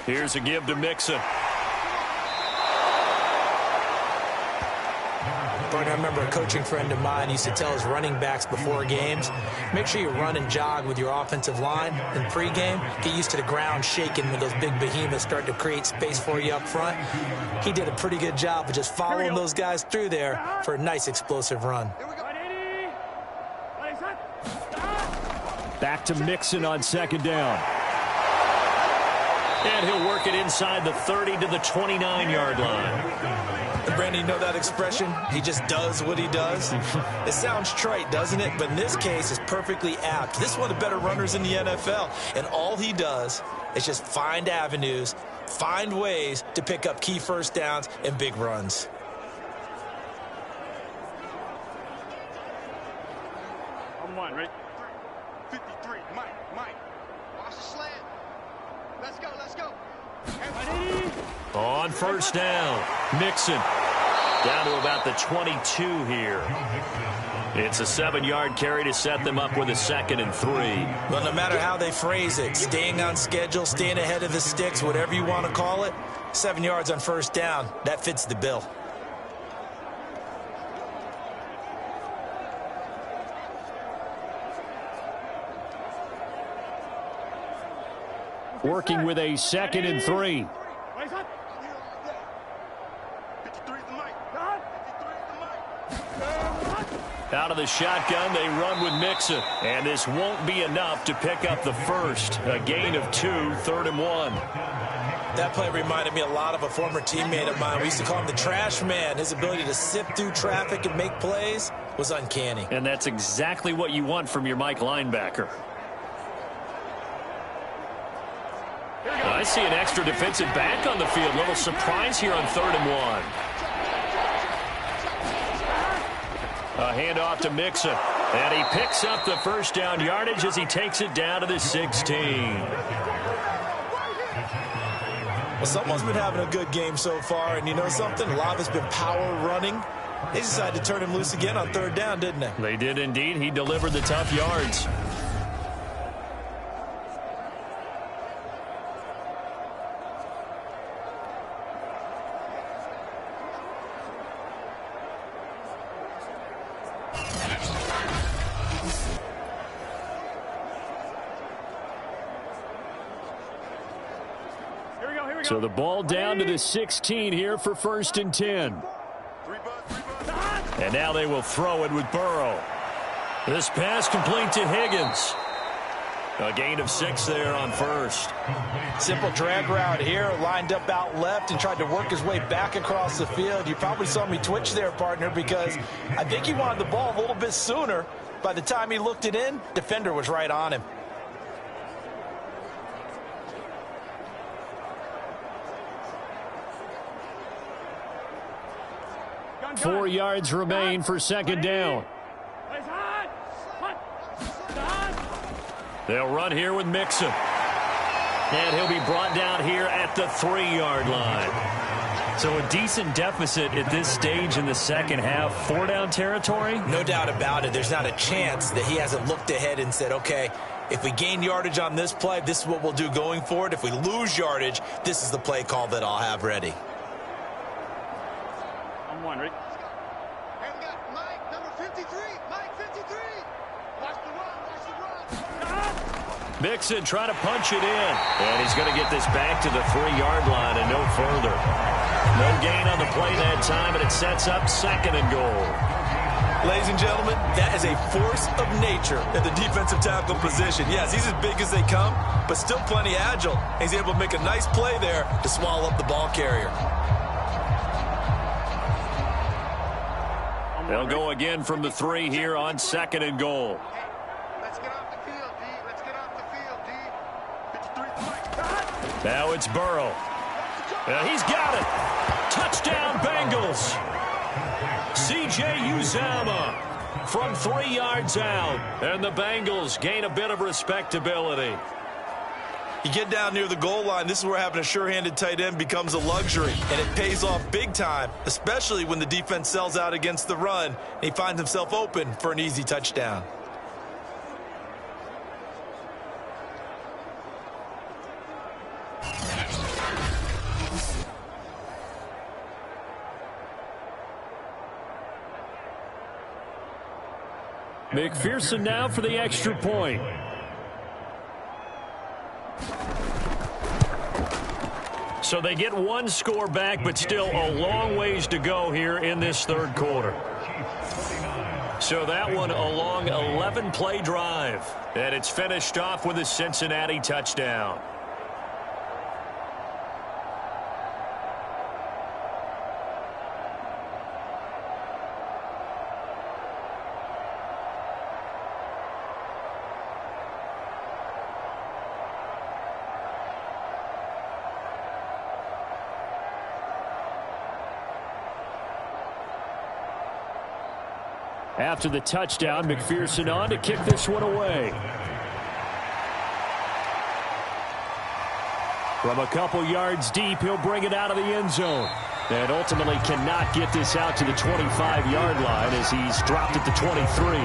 Here's a give to Mixon. partner. I remember a coaching friend of mine used to tell his running backs before games, make sure you run and jog with your offensive line in pregame. Get used to the ground shaking when those big behemoths start to create space for you up front. He did a pretty good job of just following those guys through there for a nice explosive run. Back to Mixon on second down. And he'll work it inside the 30 to the 29-yard line. Brandon, you know that expression? He just does what he does. It sounds trite, doesn't it? But in this case, it's perfectly apt. This is one of the better runners in the NFL. And all he does is just find avenues, find ways to pick up key first downs and big runs. On one, right? 53, Mike. Watch the slant. Let's go. On first down, Mixon down to about the 22 here. It's a 7-yard carry to set them up with a 2nd and 3. Well, no matter how they phrase it, staying on schedule, staying ahead of the sticks, whatever you want to call it, 7 yards on first down, that fits the bill. Working with a 2nd and 3. Out of the shotgun, they run with Mixon. And this won't be enough to pick up the first. A gain of 2, 3rd and 1. That play reminded me a lot of a former teammate of mine. We used to call him the trash man. His ability to sift through traffic and make plays was uncanny. And that's exactly what you want from your Mike linebacker. Well, I see an extra defensive back on the field. Little surprise here on 3rd and 1. A handoff to Mixon. And he picks up the first down yardage as he takes it down to the 16. Well, someone's been having a good game so far, and you know something? A lot of it's been power running. They decided to turn him loose again on 3rd down, didn't they? They did indeed. He delivered the tough yards. So the ball down to the 16 here for 1st and 10. And now they will throw it with Burrow. This pass complete to Higgins. A gain of 6 there on first. Simple drag route here, lined up out left and tried to work his way back across the field. You probably saw me twitch there, partner, because I think he wanted the ball a little bit sooner. By the time he looked it in, defender was right on him. 4 yards remain for 2nd down. They'll run here with Mixon. And he'll be brought down here at the 3-yard line. So a decent deficit at this stage in the second half. 4-down territory? No doubt about it. There's not a chance that he hasn't looked ahead and said, okay, if we gain yardage on this play, this is what we'll do going forward. If we lose yardage, this is the play call that I'll have ready. On one, right? And we got Mike, number 53. Mike, 53. Watch the run. Mixon trying to punch it in. And he's going to get this back to the 3-yard line and no further. No gain on the play that time, and it sets up 2nd and goal. Ladies and gentlemen, that is a force of nature at the defensive tackle position. Yes, he's as big as they come, but still plenty agile. He's able to make a nice play there to swallow up the ball carrier. They'll go again from the 3 here on 2nd and goal. Let's get off the field, D. Let's get off the field, D. 53. Now it's Burrow. He's got it. Touchdown, Bengals. C.J. Uzomah from 3 yards out. And the Bengals gain a bit of respectability. You get down near the goal line, this is where having a sure-handed tight end becomes a luxury, and it pays off big time, especially when the defense sells out against the run, and he finds himself open for an easy touchdown. McPherson now for the extra point. So they get one score back, but still a long ways to go here in this third quarter. So that one a long 11-play drive. And it's finished off with a Cincinnati touchdown. After the touchdown, McPherson on to kick this one away. From a couple yards deep, he'll bring it out of the end zone. And ultimately cannot get this out to the 25-yard line as he's dropped at the 23.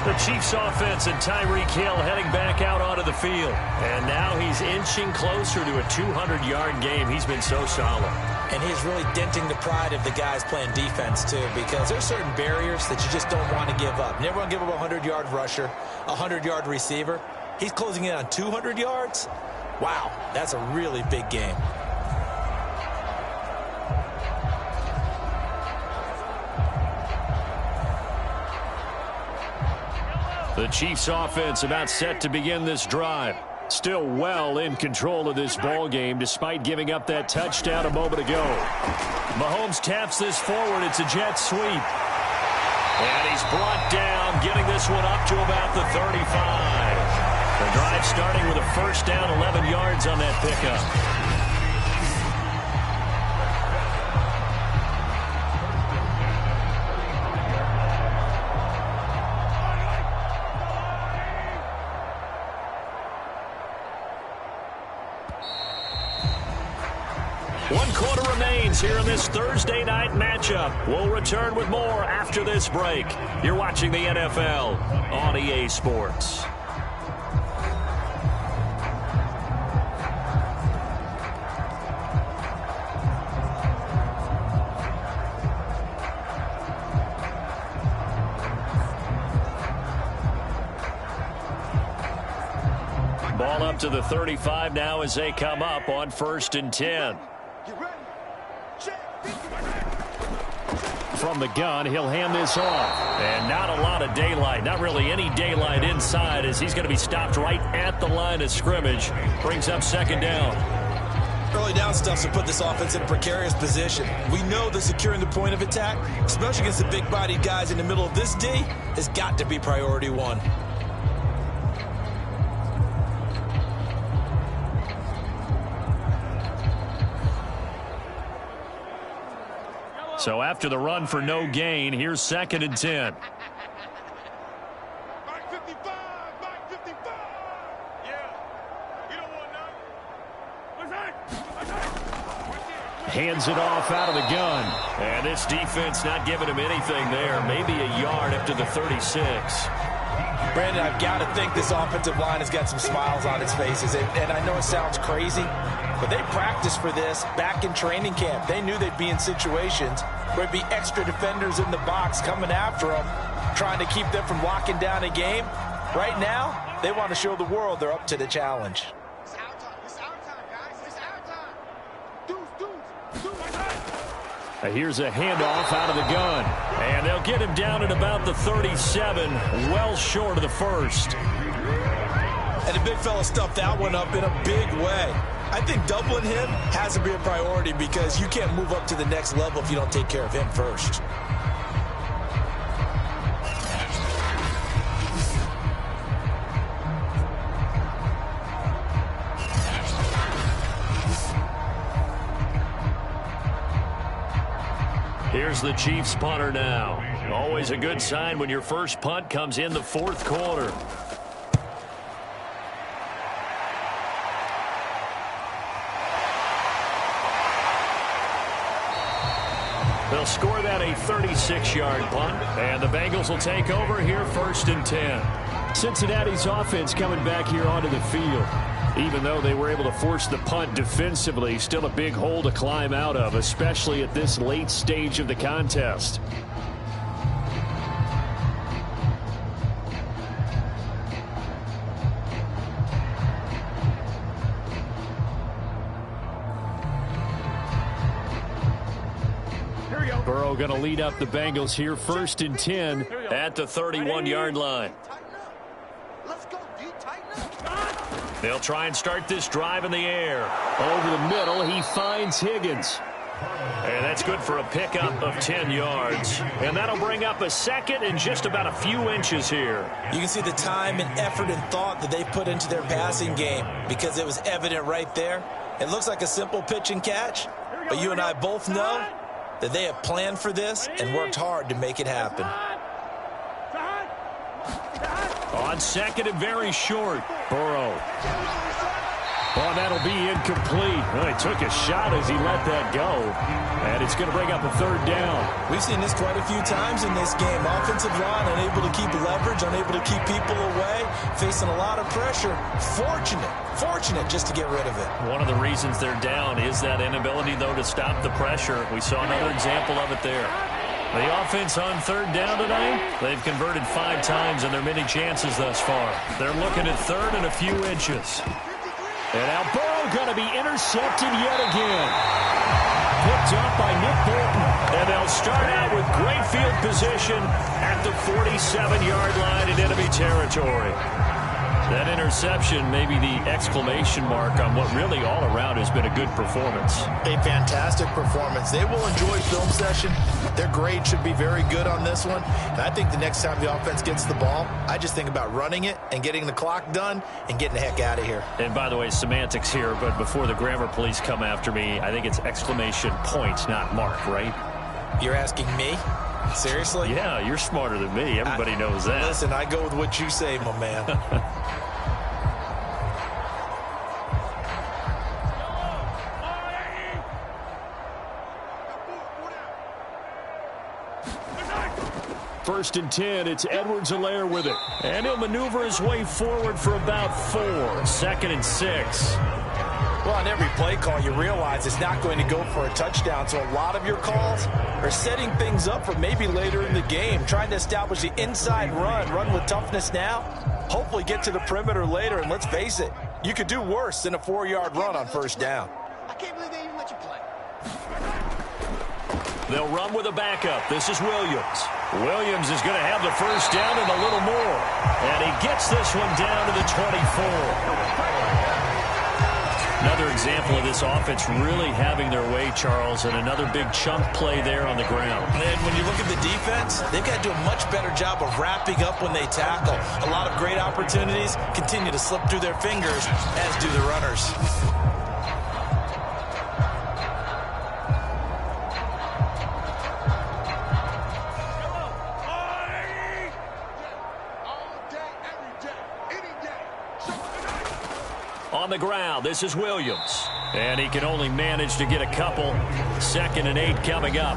The Chiefs offense and Tyreek Hill heading back out onto the field. And now he's inching closer to a 200-yard game. He's been so solid. And he's really denting the pride of the guys playing defense, too, because there's certain barriers that you just don't want to give up. Never want to give up a 100-yard rusher, a 100-yard receiver. He's closing in on 200 yards. Wow, that's a really big game. The Chiefs offense about set to begin this drive. Still well in control of this ball game despite giving up that touchdown a moment ago. Mahomes taps this forward. It's a jet sweep. And he's brought down, getting this one up to about the 35. The drive starting with a first down, 11 yards on that pickup. One quarter remains here in this Thursday night matchup. We'll return with more after this break. You're watching the NFL on EA Sports. Ball up to the 35 now as they come up on 1st and 10. From the gun, he'll hand this off. And not a lot of daylight, not really any daylight inside as he's going to be stopped right at the line of scrimmage. Brings up 2nd down. Early down stuff to put this offense in a precarious position. We know that securing the point of attack, especially against the big-bodied guys in the middle of this D, has got to be priority one. So after the run for no gain, here's 2nd and 10. Back 55, back 55. Yeah, you don't want none. Hands it off out of the gun. And this defense not giving him anything there. Maybe a yard up to the 36. Brandon, I've got to think this offensive line has got some smiles on its faces. And I know it sounds crazy, but they practiced for this back in training camp. They knew they'd be in situations where there'd be extra defenders in the box coming after them, trying to keep them from locking down a game. Right now, they want to show the world they're up to the challenge. It's our time. It's our time, guys. It's our time. Dudes. Here's a handoff out of the gun. And they'll get him down at about the 37, well short of the first. And the big fella stuffed that one up in a big way. I think doubling him has to be a priority because you can't move up to the next level if you don't take care of him first. Here's the Chiefs punter now. Always a good sign when your first punt comes in the 4th quarter. They'll score that a 36-yard punt, and the Bengals will take over here 1st and 10. Cincinnati's offense coming back here onto the field. Even though they were able to force the punt defensively, still a big hole to climb out of, especially at this late stage of the contest. Burrow going to lead up the Bengals here, 1st and 10 at the 31-yard line. Let's go, D. Tighten up. They'll try and start this drive in the air. Over the middle, he finds Higgins. And that's good for a pickup of 10 yards. And that'll bring up a second and just about a few inches here. You can see the time and effort and thought that they put into their passing game because it was evident right there. It looks like a simple pitch and catch, but you and I both know that they have planned for this and worked hard to make it happen. On second and very short, Burrow. Oh, that'll be incomplete. Well, he took a shot as he let that go. And it's going to bring up a 3rd down. We've seen this quite a few times in this game. Offensive line unable to keep leverage, unable to keep people away, facing a lot of pressure. Fortunate just to get rid of it. One of the reasons they're down is that inability, though, to stop the pressure. We saw another example of it there. The offense on 3rd down tonight, they've converted 5 times in their many chances thus far. They're looking at 3rd and a few inches. And now Burrow going to be intercepted yet again. Picked up by Nick Bolton. And they'll start out with great field position at the 47-yard line in enemy territory. That interception may be the exclamation mark on what really all around has been a good performance. A fantastic performance. They will enjoy film session. Their grade should be very good on this one. And I think the next time the offense gets the ball, I just think about running it and getting the clock done and getting the heck out of here. And by the way, semantics here, but before the grammar police come after me, I think it's exclamation point, not mark, right? You're asking me? Seriously? Yeah, you're smarter than me. Everybody knows that. Listen, I go with what you say, my man. First and 10, it's Edwards-Helaire with it. And he'll maneuver his way forward for about 4. 2nd and 6. Well, on every play call, you realize it's not going to go for a touchdown. So a lot of your calls are setting things up for maybe later in the game, trying to establish the inside run with toughness now, hopefully get to the perimeter later. And let's face it, you could do worse than a 4-yard run on 1st down. I can't believe they even let you play. They'll run with a backup. This is Williams. Williams is going to have the 1st down and a little more. And he gets this one down to the 24. Another example of this offense really having their way, Charles, and another big chunk play there on the ground. And when you look at the defense, they've got to do a much better job of wrapping up when they tackle. A lot of great opportunities continue to slip through their fingers, as do the runners. On the ground, this is Williams. And he can only manage to get a couple. 2nd and 8 coming up.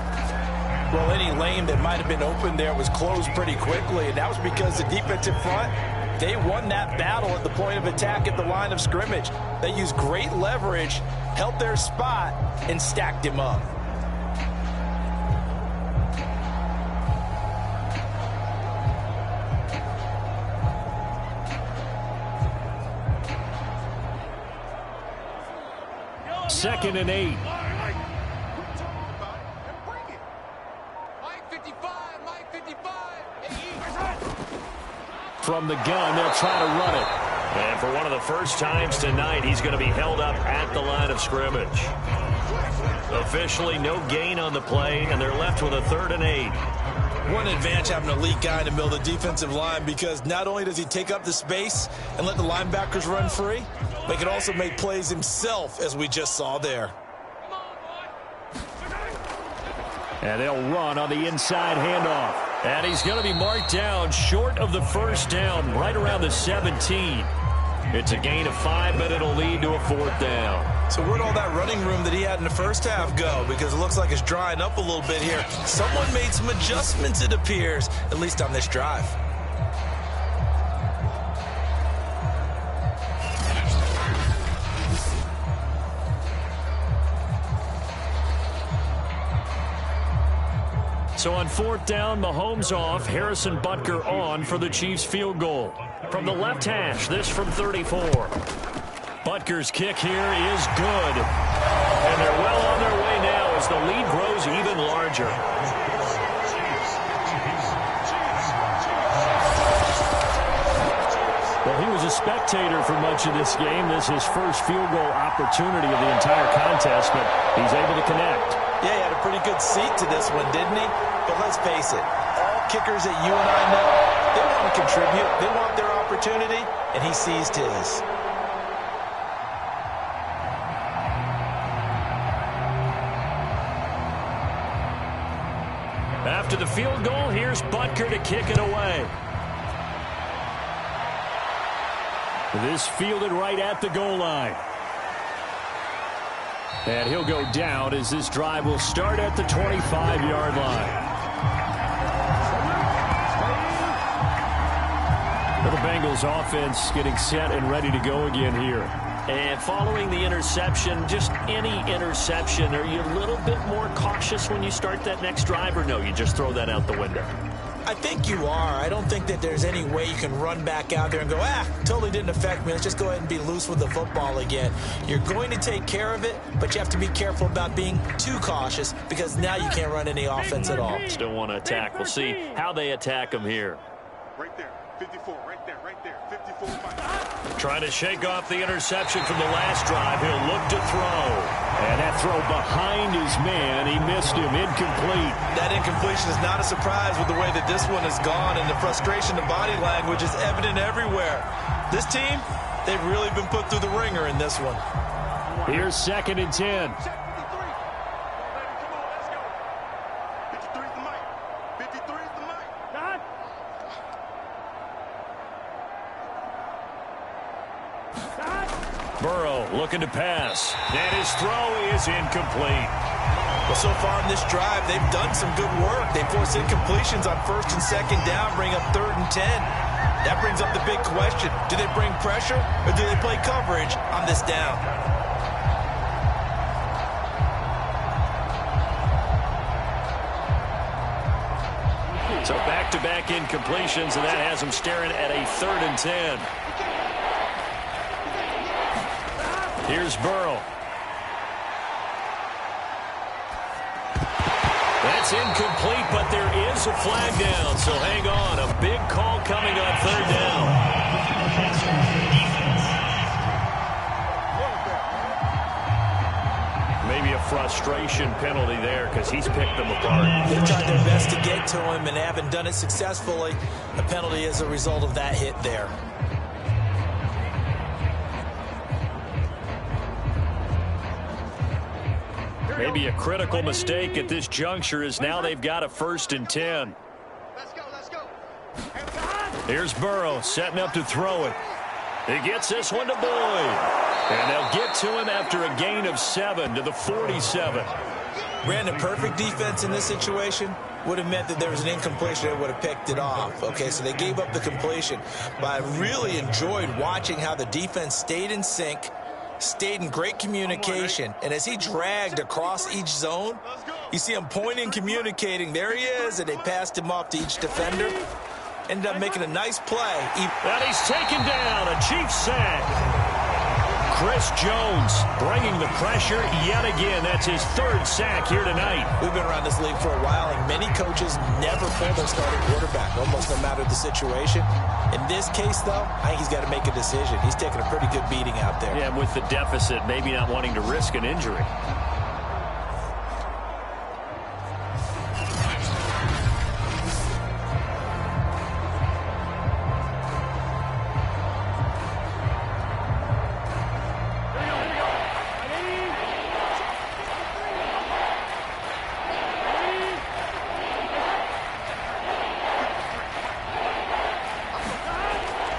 Well, any lane that might have been open there was closed pretty quickly, and that was because the defensive front, they won that battle at the point of attack at the line of scrimmage. They used great leverage, held their spot, and stacked him up. Second and 8. From the gun, they'll try to run it. And for one of the first times tonight, he's going to be held up at the line of scrimmage. Officially, no gain on the play, and they're left with a 3rd and 8. One advantage having an elite guy in the middle of the defensive line, because not only does he take up the space and let the linebackers run free, but he can also make plays himself, as we just saw there. And they'll run on the inside handoff. And he's going to be marked down short of the 1st down, right around the 17. It's a gain of 5, but it'll lead to a 4th down. So where'd all that running room that he had in the first half go? Because it looks like it's drying up a little bit here. Someone made some adjustments, it appears, at least on this drive. So on 4th down, Mahomes off, Harrison Butker on for the Chiefs field goal. From the left hash, this from 34. Butker's kick here is good. And they're well on their way now as the lead grows even larger. Well, he was a spectator for much of this game. This is his first field goal opportunity of the entire contest, but he's able to connect. Yeah, he had a pretty good seat to this one, didn't he? But let's face it, all kickers that you and I know, they want to contribute. They want their opportunity, and he seized his. After the field goal, here's Butker to kick it away. This fielded right at the goal line. And he'll go down as this drive will start at the 25-yard line. The Bengals offense getting set and ready to go again here. And following the interception, just any interception, are you a little bit more cautious when you start that next drive, or no, you just throw that out the window? I think you are. I don't think that there's any way you can run back out there and go, totally didn't affect me. Let's just go ahead and be loose with the football again. You're going to take care of it, but you have to be careful about being too cautious because now you can't run any offense at all. Still want to attack. We'll see how they attack them here. Right there, 54, right there, 54, 5. Trying to shake off the interception from the last drive. He'll look to throw. And that throw behind his man. He missed him. Incomplete. That incompletion is not a surprise with the way that this one has gone, and the frustration of body language is evident everywhere. This team, they've really been put through the ringer in this one. Here's 2nd and 10. Burrow looking to pass. And his throw is incomplete. Well, so far in this drive, they've done some good work. They force incompletions on 1st and 2nd down, bring up 3rd and 10. That brings up the big question. Do they bring pressure or do they play coverage on this down? So back-to-back incompletions, and that has them staring at a 3rd and 10. Here's Burrow. That's incomplete, but there is a flag down, so hang on. A big call coming on 3rd down. Maybe a frustration penalty there because he's picked them apart. They've tried their best to get to him and haven't done it successfully. A penalty is a result of that hit there. Maybe a critical mistake at this juncture is now they've got a 1st and 10. Let's go. Here's Burrow setting up to throw it. He gets this one to Boyd. And they'll get to him after a gain of 7 to the 47. Brandon, perfect defense in this situation would have meant that there was an incompletion that would have picked it off. Okay, so they gave up the completion. But I really enjoyed watching how the defense stayed in sync, stayed in great communication, and as he dragged across each zone, you see him pointing, communicating. There he is, and they passed him off to each defender. Ended up making a nice play. And he's taken down. A Chiefs sack. Chris Jones bringing the pressure yet again. That's his 3rd sack here tonight. We've been around this league for a while, and many coaches never pull their starting quarterback, almost no matter the situation. In this case, though, I think he's got to make a decision. He's taking a pretty good beating out there. Yeah, with the deficit, maybe not wanting to risk an injury.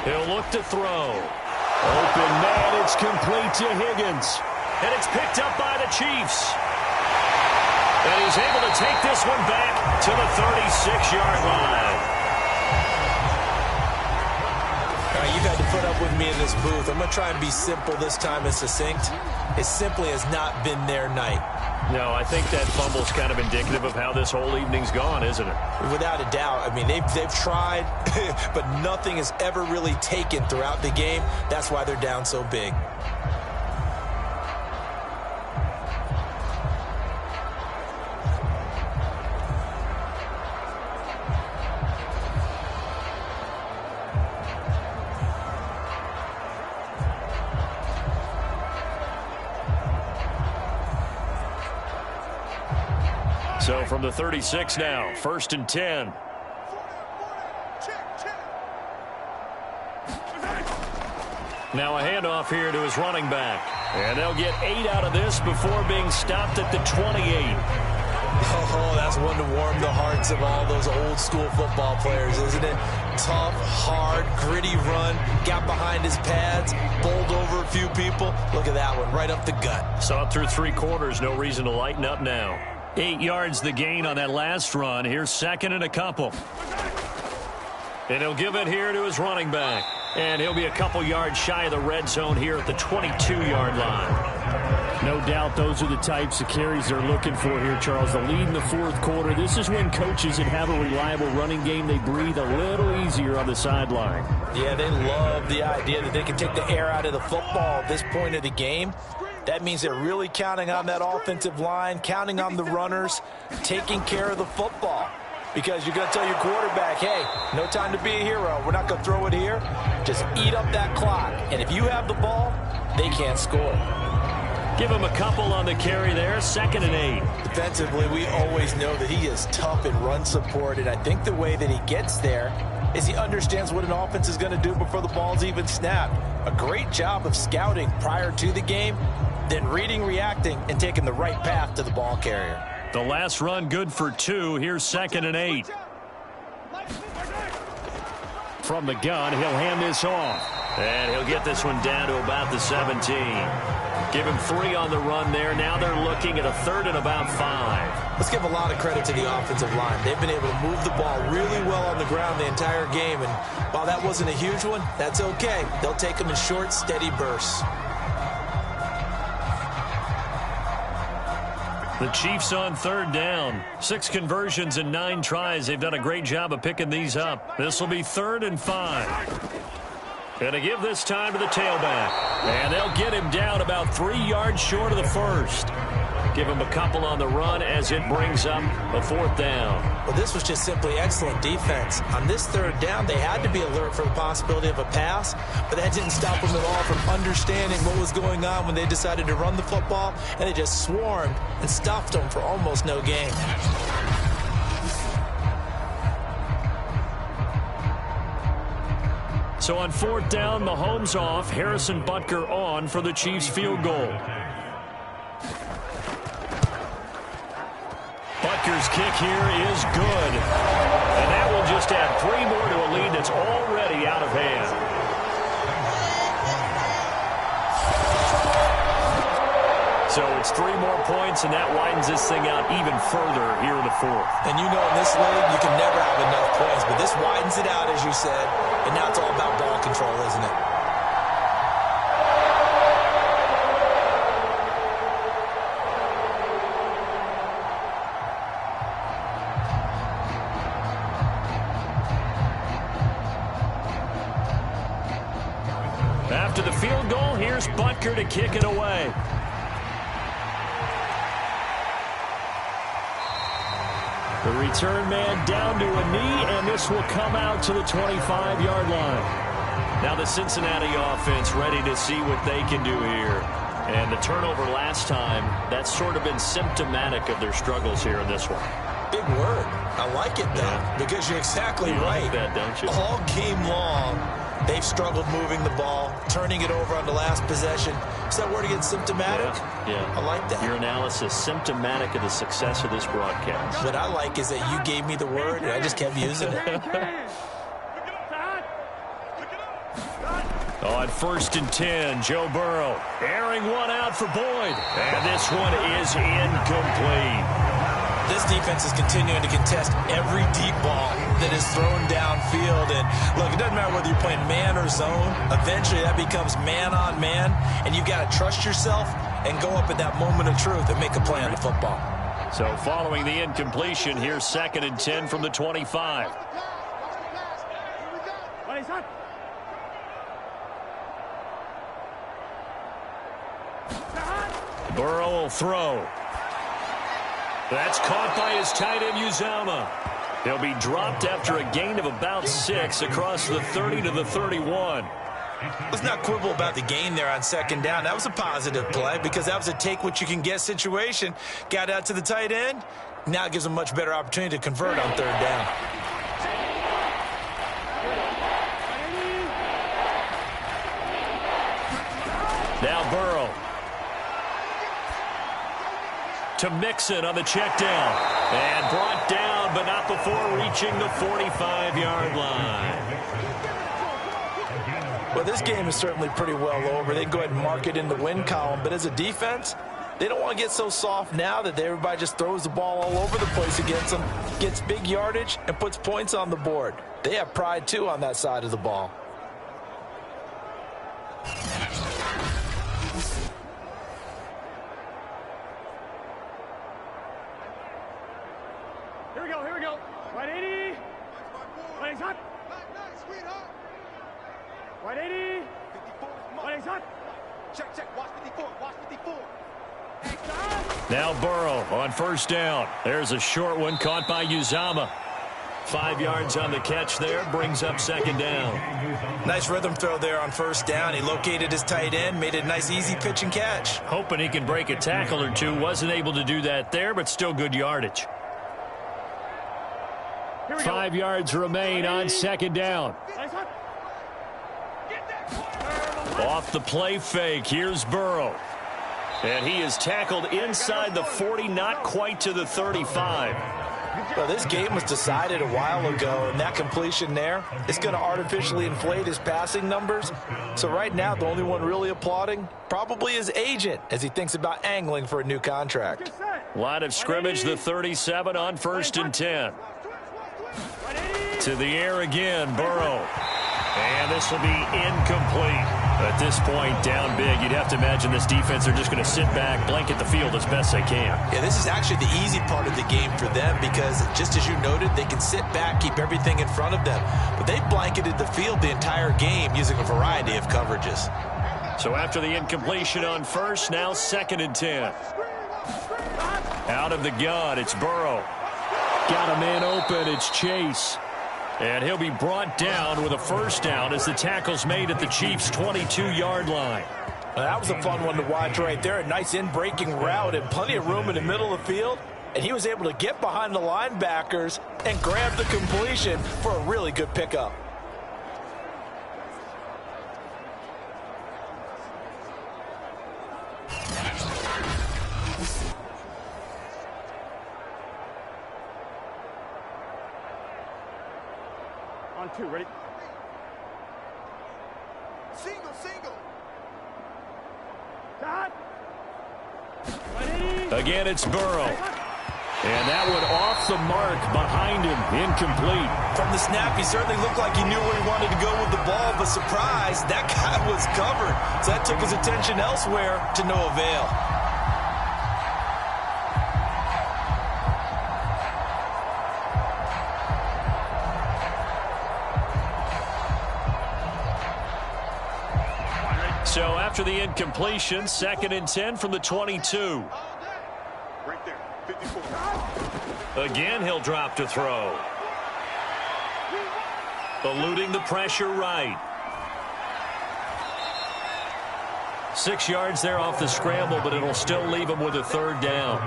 He'll look to throw. Open man, it's complete to Higgins. And it's picked up by the Chiefs. And he's able to take this one back to the 36-yard line. All right, you've had to put up with me in this booth. I'm going to try and be simple this time and succinct. It simply has not been their night. No, I think that fumble's kind of indicative of how this whole evening's gone, isn't it? Without a doubt. I mean, they've tried, but nothing has ever really taken throughout the game. That's why they're down so big. So from the 36 now, 1st and 10. Now a handoff here to his running back. And they'll get 8 out of this before being stopped at the 28. Oh, that's one to warm the hearts of all those old school football players, isn't it? Tough, hard, gritty run. Got behind his pads, bowled over a few people. Look at that one, right up the gut. Saw it through 3 quarters. No reason to lighten up now. 8 yards the gain on that last run. Here's 2nd and a couple. And he'll give it here to his running back. And he'll be a couple yards shy of the red zone here at the 22-yard line. No doubt those are the types of carries they're looking for here, Charles. The lead in the 4th quarter. This is when coaches that have a reliable running game, they breathe a little easier on the sideline. Yeah, they love the idea that they can take the air out of the football at this point of the game. That means they're really counting on that offensive line, counting on the runners, taking care of the football. Because you're going to tell your quarterback, hey, no time to be a hero. We're not going to throw it here. Just eat up that clock. And if you have the ball, they can't score. Give him a couple on the carry there. 2nd and 8. Defensively, we always know that he is tough in run support. And I think the way that he gets there is he understands what an offense is going to do before the ball's even snapped. A great job of scouting prior to the game, then reading, reacting, and taking the right path to the ball carrier. The last run good for 2. Here's 2nd and 8. From the gun, he'll hand this off. And he'll get this one down to about the 17. Give him 3 on the run there. Now they're looking at a 3rd and about 5. Let's give a lot of credit to the offensive line. They've been able to move the ball really well on the ground the entire game. And while that wasn't a huge one, that's okay. They'll take them in short, steady bursts. The Chiefs on 3rd down. 6 conversions and 9 tries. They've done a great job of picking these up. This will be 3rd and 5. Going to give this time to the tailback. And they'll get him down about 3 yards short of the 1st. Give him a couple on the run as it brings up a 4th down. Well, this was just simply excellent defense. On this 3rd down, they had to be alert for the possibility of a pass, but that didn't stop them at all from understanding what was going on when they decided to run the football, and they just swarmed and stuffed them for almost no gain. So on 4th down, Mahomes off, Harrison Butker on for the Chiefs field goal. Butker's kick here is good. And that will just add 3 more to a lead that's already out of hand. So it's 3 more points, and that widens this thing out even further here in the 4th. And you know in this league, you can never have enough points, but this widens it out, as you said, and now it's all about ball control, isn't it? After the field goal, here's Butker to kick it away. The return man down to a knee, and this will come out to the 25-yard line. Now the Cincinnati offense ready to see what they can do here. And the turnover last time, that's sort of been symptomatic of their struggles here in this one. Big word. I like it, though, because you're exactly right. Like that, don't you? All game long, they've struggled moving the ball, turning it over on the last possession. Is that word again, symptomatic? Yeah. I like that. Your analysis, symptomatic of the success of this broadcast. What I like is that you gave me the word, and I just kept using it. On 1st and 10, Joe Burrow airing one out for Boyd. And this one is incomplete. This defense is continuing to contest every deep ball that is thrown downfield. And, look, it doesn't matter whether you're playing man or zone. Eventually, that becomes man on man. And you've got to trust yourself and go up at that moment of truth and make a play on the football. So following the incompletion, here's 2nd and 10 from the 25. Burrow will throw. That's caught by his tight end, Uzomah. He'll be dropped after a gain of about 6 across the 30 to the 31. Let's not quibble about the gain there on second down. That was a positive play because that was a take-what-you-can-get situation. Got out to the tight end. Now it gives them a much better opportunity to convert on third down. Now Burrow. To Mixon on the check down. And brought down, but not before reaching the 45-yard line. Well, this game is certainly pretty well over. They can go ahead and mark it in the win column. But as a defense, they don't want to get so soft now that everybody just throws the ball all over the place against them, gets big yardage, and puts points on the board. They have pride, too, on that side of the ball. Here we go. Right 80. Right hot. Right 80. Right hot. Check. Watch 54. Now Burrow on first down. There's a short one caught by Uzama. 5 yards on the catch there, brings up second down. Nice rhythm throw there on first down. He located his tight end, made it a nice easy pitch and catch. Hoping he can break a tackle or two. Wasn't able to do that there, but still good yardage. 5 yards remain on second down. Off the play fake, here's Burrow. And he is tackled inside the 40, not quite to the 35. Well, this game was decided a while ago, and that completion there is going to artificially inflate his passing numbers. So right now, the only one really applauding probably his agent as he thinks about angling for a new contract. Line of scrimmage, the 37 on 1st and 10. To the air again, Burrow. And this will be incomplete. At this point, down big, you'd have to imagine this defense are just going to sit back, blanket the field as best they can. Yeah, this is actually the easy part of the game for them because, just as you noted, they can sit back, keep everything in front of them. But they've blanketed the field the entire game using a variety of coverages. So after the incompletion on first, now 2nd and 10. Out of the gun, it's Burrow. Got a man open, it's Chase. And he'll be brought down with a first down as the tackle's made at the Chiefs' 22-yard line. Well, that was a fun one to watch right there. A nice in-breaking route and plenty of room in the middle of the field. And he was able to get behind the linebackers and grab the completion for a really good pickup. On 2, ready? Single. Hot. Again, it's Burrow. And that one off the mark behind him, incomplete. From the snap, he certainly looked like he knew where he wanted to go with the ball, but surprise, that guy was covered. So that took his attention elsewhere to no avail. So after the incompletion, 2nd and 10 from the 22. Right there, 54. Again, he'll drop to throw. Eluding the pressure right. 6 yards there off the scramble, but it'll still leave him with a third down.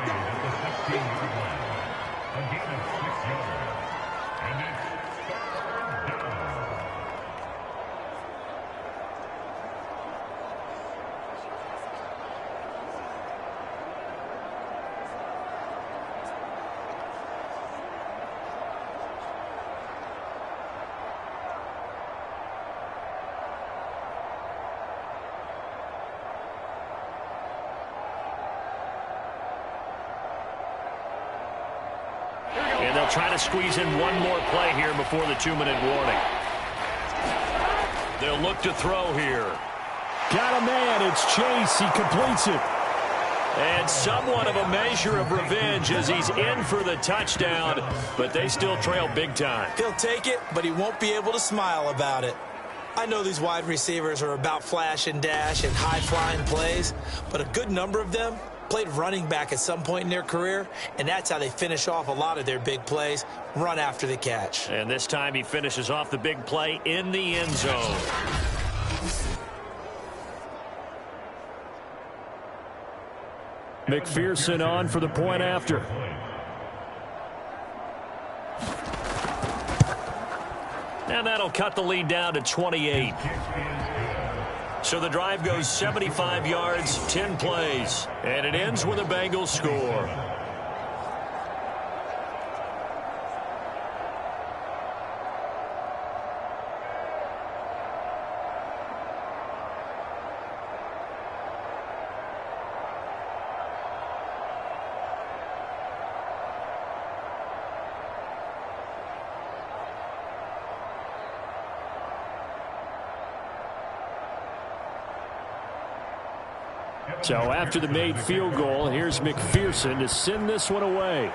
And they'll try to squeeze in one more play here before the 2-minute warning. They'll look to throw here. Got a man. It's Chase. He completes it. And somewhat of a measure of revenge as he's in for the touchdown, but they still trail big time. He'll take it, but he won't be able to smile about it. I know these wide receivers are about flash and dash and high-flying plays, but a good number of them played running back at some point in their career, and that's how they finish off a lot of their big plays, run after the catch. And this time he finishes off the big play in the end zone. McPherson on for the point after. And that'll cut the lead down to 28. So the drive goes 75 yards, 10 plays. And it ends with a Bengals score. So after the made field goal, here's McPherson to send this one away.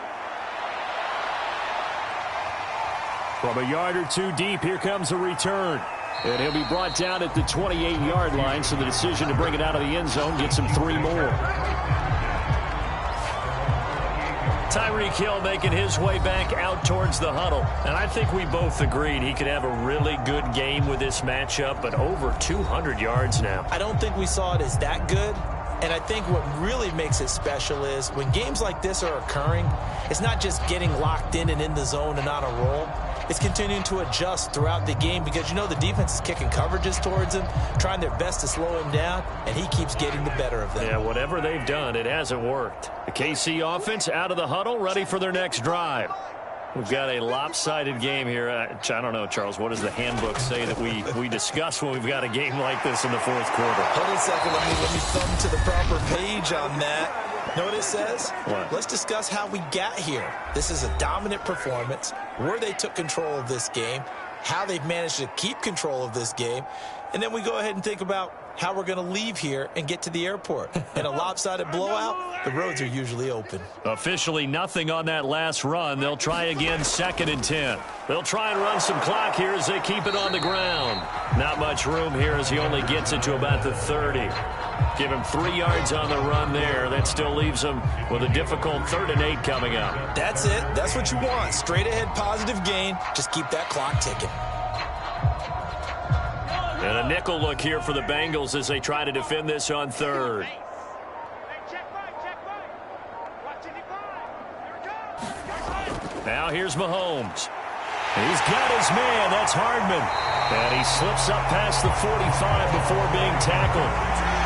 From a yard or two deep, here comes a return. And he'll be brought down at the 28-yard line, so the decision to bring it out of the end zone gets him 3 more. Tyreek Hill making his way back out towards the huddle. And I think we both agreed he could have a really good game with this matchup, but over 200 yards now. I don't think we saw it as that good. And I think what really makes it special is when games like this are occurring, it's not just getting locked in and in the zone and on a roll. It's continuing to adjust throughout the game because, you know, the defense is kicking coverages towards him, trying their best to slow him down, and he keeps getting the better of them. Yeah, whatever they've done, it hasn't worked. The KC offense out of the huddle, ready for their next drive. We've got a lopsided game here. I don't know, Charles, what does the handbook say that we discuss when we've got a game like this in the fourth quarter? Hold on a second. Let me thumb to the proper page on that. Know what it says? What? Let's discuss how we got here. This is a dominant performance, where they took control of this game, how they've managed to keep control of this game, and then we go ahead and think about how we're going to leave here and get to the airport. In a lopsided blowout, the roads are usually open. Officially nothing on that last run. They'll try again, 2nd and 10. They'll try and run some clock here as they keep it on the ground. Not much room here as he only gets it to about the 30. Give him 3 yards on the run there. That still leaves him with a difficult 3rd and 8 coming up. That's it. That's what you want. Straight ahead positive gain. Just keep that clock ticking. And a nickel look here for the Bengals as they try to defend this on 3rd. Now here's Mahomes. He's got his man. That's Hardman. And he slips up past the 45 before being tackled.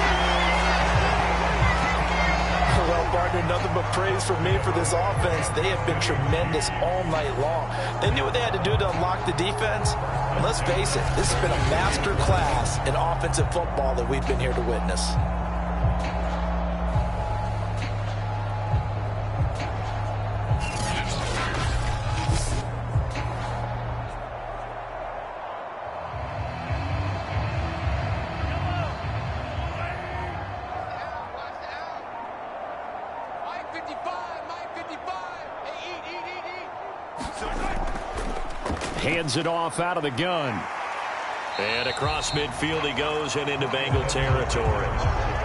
Well, partner, nothing but praise from me for this offense. They have been tremendous all night long. They knew what they had to do to unlock the defense. And let's face it, this has been a master class in offensive football that we've been here to witness. Hands it off out of the gun. And across midfield he goes and into Bengal territory.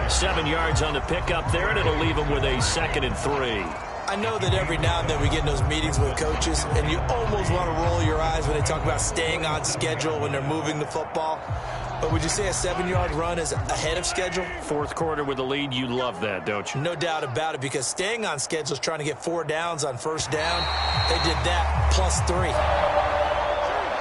7 yards on the pickup there, and it'll leave him with a 2nd and 3. I know that every now and then we get in those meetings with coaches, and you almost want to roll your eyes when they talk about staying on schedule when they're moving the football. But would you say a 7-yard run is ahead of schedule? Fourth quarter with the lead, you love that, don't you? No doubt about it, because staying on schedule is trying to get 4 downs on first down. They did that plus 3.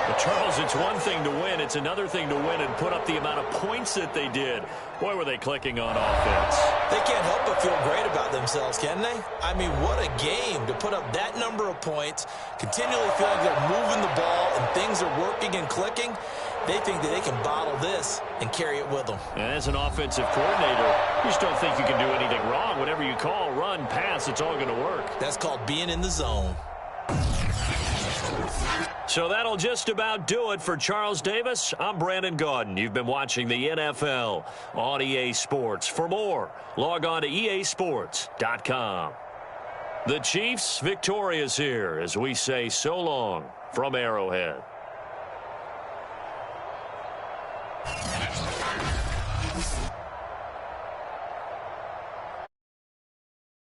But Charles, it's one thing to win. It's another thing to win and put up the amount of points that they did. Boy, were they clicking on offense. They can't help but feel great about themselves, can they? I mean, what a game to put up that number of points, continually feel like they're moving the ball and things are working and clicking. They think that they can bottle this and carry it with them. And as an offensive coordinator, you just don't think you can do anything wrong. Whatever you call, run, pass, it's all going to work. That's called being in the zone. So that'll just about do it for Charles Davis. I'm Brandon Gaudin. You've been watching the NFL on EA Sports. For more, log on to easports.com. The Chiefs victorious here as we say so long from Arrowhead.